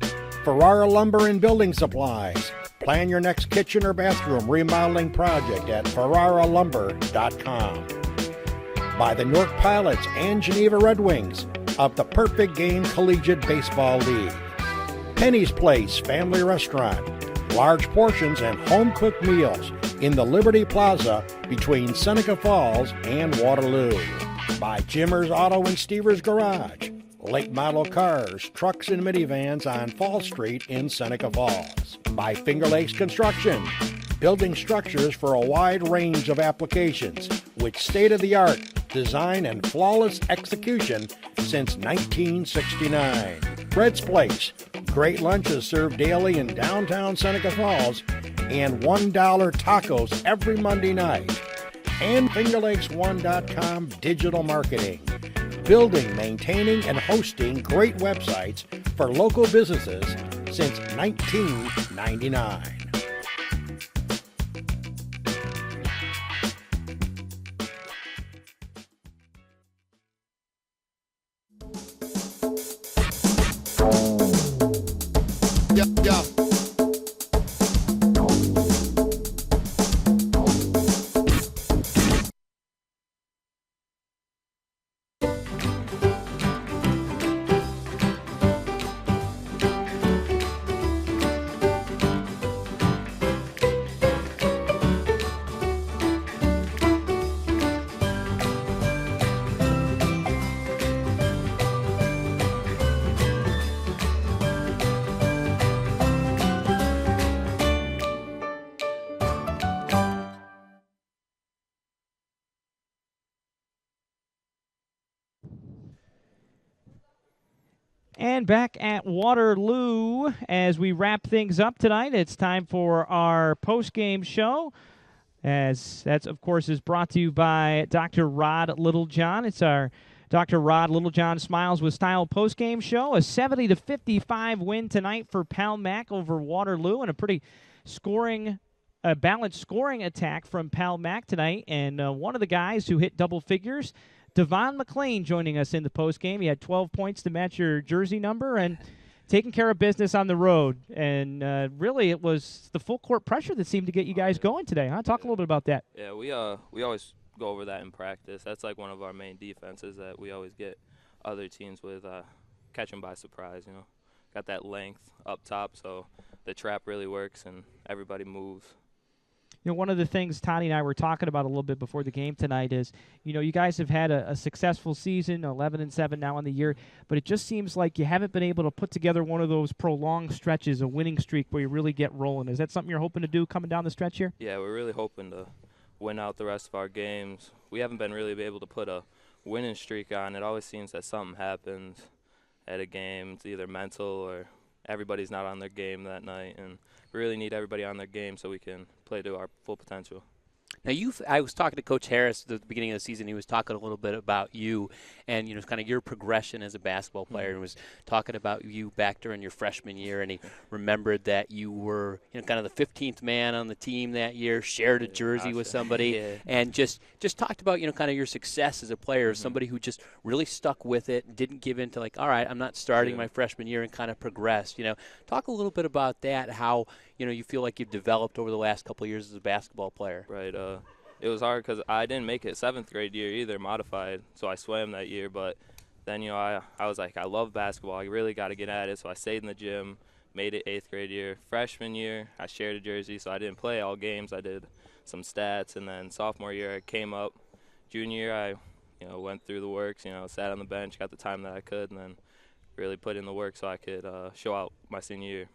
Ferrara Lumber and Building Supplies. Plan your next kitchen or bathroom remodeling project at ferraralumber.com. By the Newark Pilots and Geneva Red Wings of the Perfect Game Collegiate Baseball League. Penny's Place Family Restaurant. Large portions and home-cooked meals in the Liberty Plaza between Seneca Falls and Waterloo. By Jimmer's Auto and Stevers Garage. Late model cars, trucks, and minivans on Fall Street in Seneca Falls. By Finger Lakes Construction. Building structures for a wide range of applications with state-of-the-art design and flawless execution since 1969. Brett's Place. Great lunches served daily in downtown Seneca Falls and $1 tacos every Monday night. And FingerLakes1.com digital marketing. Building, maintaining, and hosting great websites for local businesses since 1999. Yeah. And back at Waterloo as we wrap things up tonight. It's time for our post-game show. As that's, of course, is brought to you by Dr. Rod Littlejohn. It's our Dr. Rod Littlejohn Smiles with Style post-game show. A 70-55 win tonight for Palmac over Waterloo, and a pretty balanced scoring attack from Palmac tonight. And one of the guys who hit double figures, Devon McLean, joining us in the postgame. He had 12 points to match your jersey number and taking care of business on the road. And really, it was the full court pressure that seemed to get you guys going today, huh? Talk a little bit about that. Yeah, we always go over that in practice. That's like one of our main defenses that we always get other teams with, catch them by surprise, you know. Got that length up top, so the trap really works and everybody moves. You know, one of the things Toddy and I were talking about a little bit before the game tonight is, you know, you guys have had a successful season, 11-7 now in the year, but it just seems like you haven't been able to put together one of those prolonged stretches, a winning streak where you really get rolling. Is that something you're hoping to do coming down the stretch here? Yeah, we're really hoping to win out the rest of our games. We haven't been really able to put a winning streak on. It always seems that something happens at a game. It's either mental or everybody's not on their game that night, and we really need everybody on their game so we can play to our full potential. Now, I was talking to Coach Harris at the beginning of the season. He was talking a little bit about you and, you know, kind of your progression as a basketball player. And was talking about you back during your freshman year, and he remembered that you were, you know, kind of the 15th man on the team that year, shared a jersey with somebody, and just talked about, you know, kind of your success as a player, as somebody who just really stuck with it, didn't give in to like, all right, I'm not starting my freshman year, and kind of progressed. You know, talk a little bit about that, how, you know, you feel like you've developed over the last couple of years as a basketball player. Right. It was hard because I didn't make it 7th grade year either, modified, so I swam that year. But then, you know, I was like, I love basketball. I really got to get at it, so I stayed in the gym, made it 8th grade year. Freshman year, I shared a jersey, so I didn't play all games. I did some stats, and then sophomore year I came up. Junior year I, you know, went through the works, you know, sat on the bench, got the time that I could, and then really put in the work so I could show out my senior year.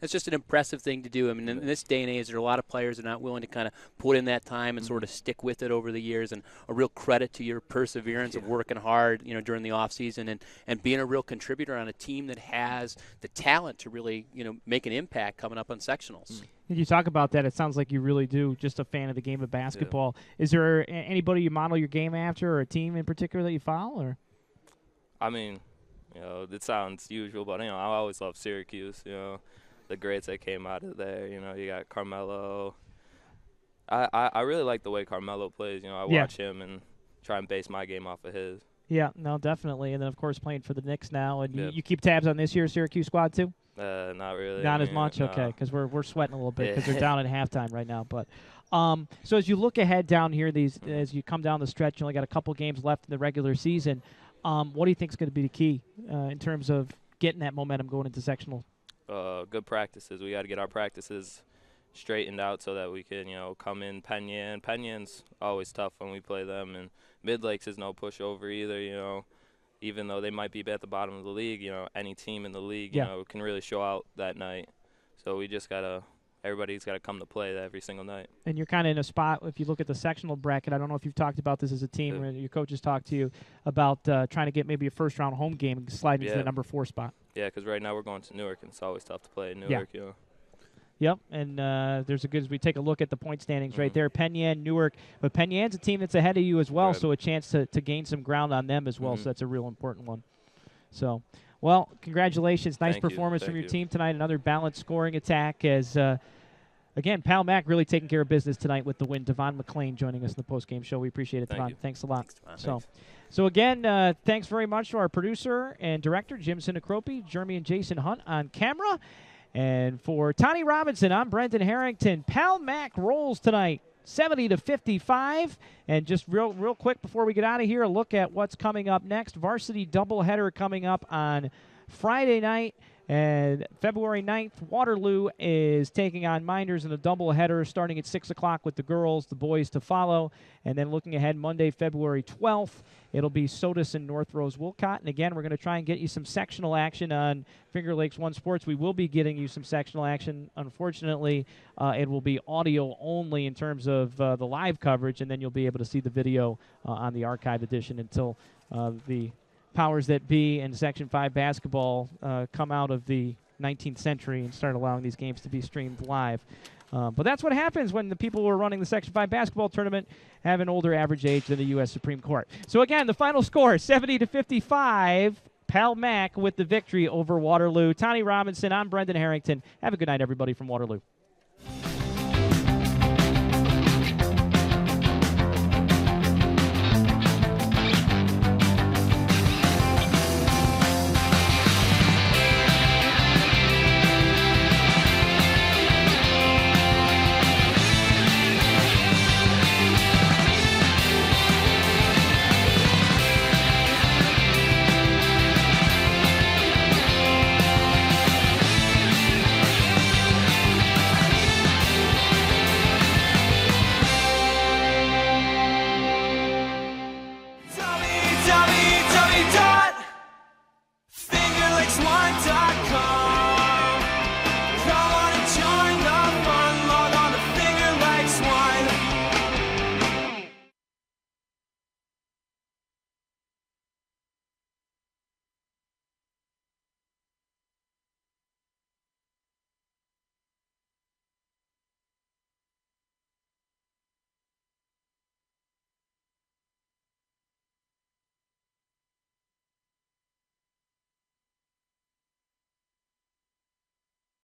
It's just an impressive thing to do. I mean, in this day and age, there are a lot of players that are not willing to kind of put in that time and sort of stick with it over the years. And a real credit to your perseverance of working hard, you know, during the off season and being a real contributor on a team that has the talent to really, you know, make an impact coming up on sectionals. You talk about that. It sounds like you really do. Just a fan of the game of basketball. Yeah. Is there anybody you model your game after, or a team in particular that you follow? Or? I mean, you know, it sounds usual, but, you know, I always love Syracuse, you know. The greats that came out of there, you know, you got Carmelo. I really like the way Carmelo plays. You know, I watch him and try and base my game off of his. Yeah, no, definitely. And then, of course, playing for the Knicks now. And you keep tabs on this year's Syracuse squad, too? Not really. Not as much? No. Okay, because we're sweating a little bit because they're down at halftime right now. But so as you look ahead down here, as you come down the stretch, you only got a couple games left in the regular season. What do you think is going to be the key in terms of getting that momentum going into sectional? Good practices. We got to get our practices straightened out so that we can, come in Penyan. Penyan's always tough when we play them, and Mid-Lakes is no pushover either, Even though they might be at the bottom of the league, any team in the league, can really show out that night. So we just everybody's got to come to play every single night. And you're kind of in a spot, if you look at the sectional bracket, I don't know if you've talked about this as a team, or your coaches talked to you about trying to get maybe a first-round home game and slide into the number 4 spot. Yeah, because right now we're going to Newark, and it's always tough to play in Newark, Yep, and there's as we take a look at the point standings right there. Penyan, Newark, but Penyan's a team that's ahead of you as well, so a chance to gain some ground on them as well, so that's a real important one. So, well, congratulations. Nice performance from your team tonight. Another balanced scoring attack as, again, Palmac really taking care of business tonight with the win. Devon McLean joining us in the post-game show. We appreciate it, Devon. Thanks a lot. Thanks, So again, thanks very much to our producer and director, Jim Sinacropi, Jeremy and Jason Hunt on camera. And for Tane Robinson, I'm Brendan Harrington. Palmac rolls tonight, 70-55. And just real quick before we get out of here, a look at what's coming up next. Varsity doubleheader coming up on Friday night. And February 9th, Waterloo is taking on Minders in a doubleheader starting at 6 o'clock with the girls, the boys to follow. And then looking ahead, Monday, February 12th, it'll be Sodas and North Rose Wolcott. And again, we're going to try and get you some sectional action on Finger Lakes 1 Sports. We will be getting you some sectional action. Unfortunately, it will be audio only in terms of the live coverage, and then you'll be able to see the video on the archive edition until the powers that be in Section 5 basketball come out of the 19th century and start allowing these games to be streamed live. But that's what happens when the people who are running the Section 5 basketball tournament have an older average age than the U.S. Supreme Court. So, again, the final score, 70-55. Palmac with the victory over Waterloo. Tane Robinson, I'm Brendan Harrington. Have a good night, everybody, from Waterloo.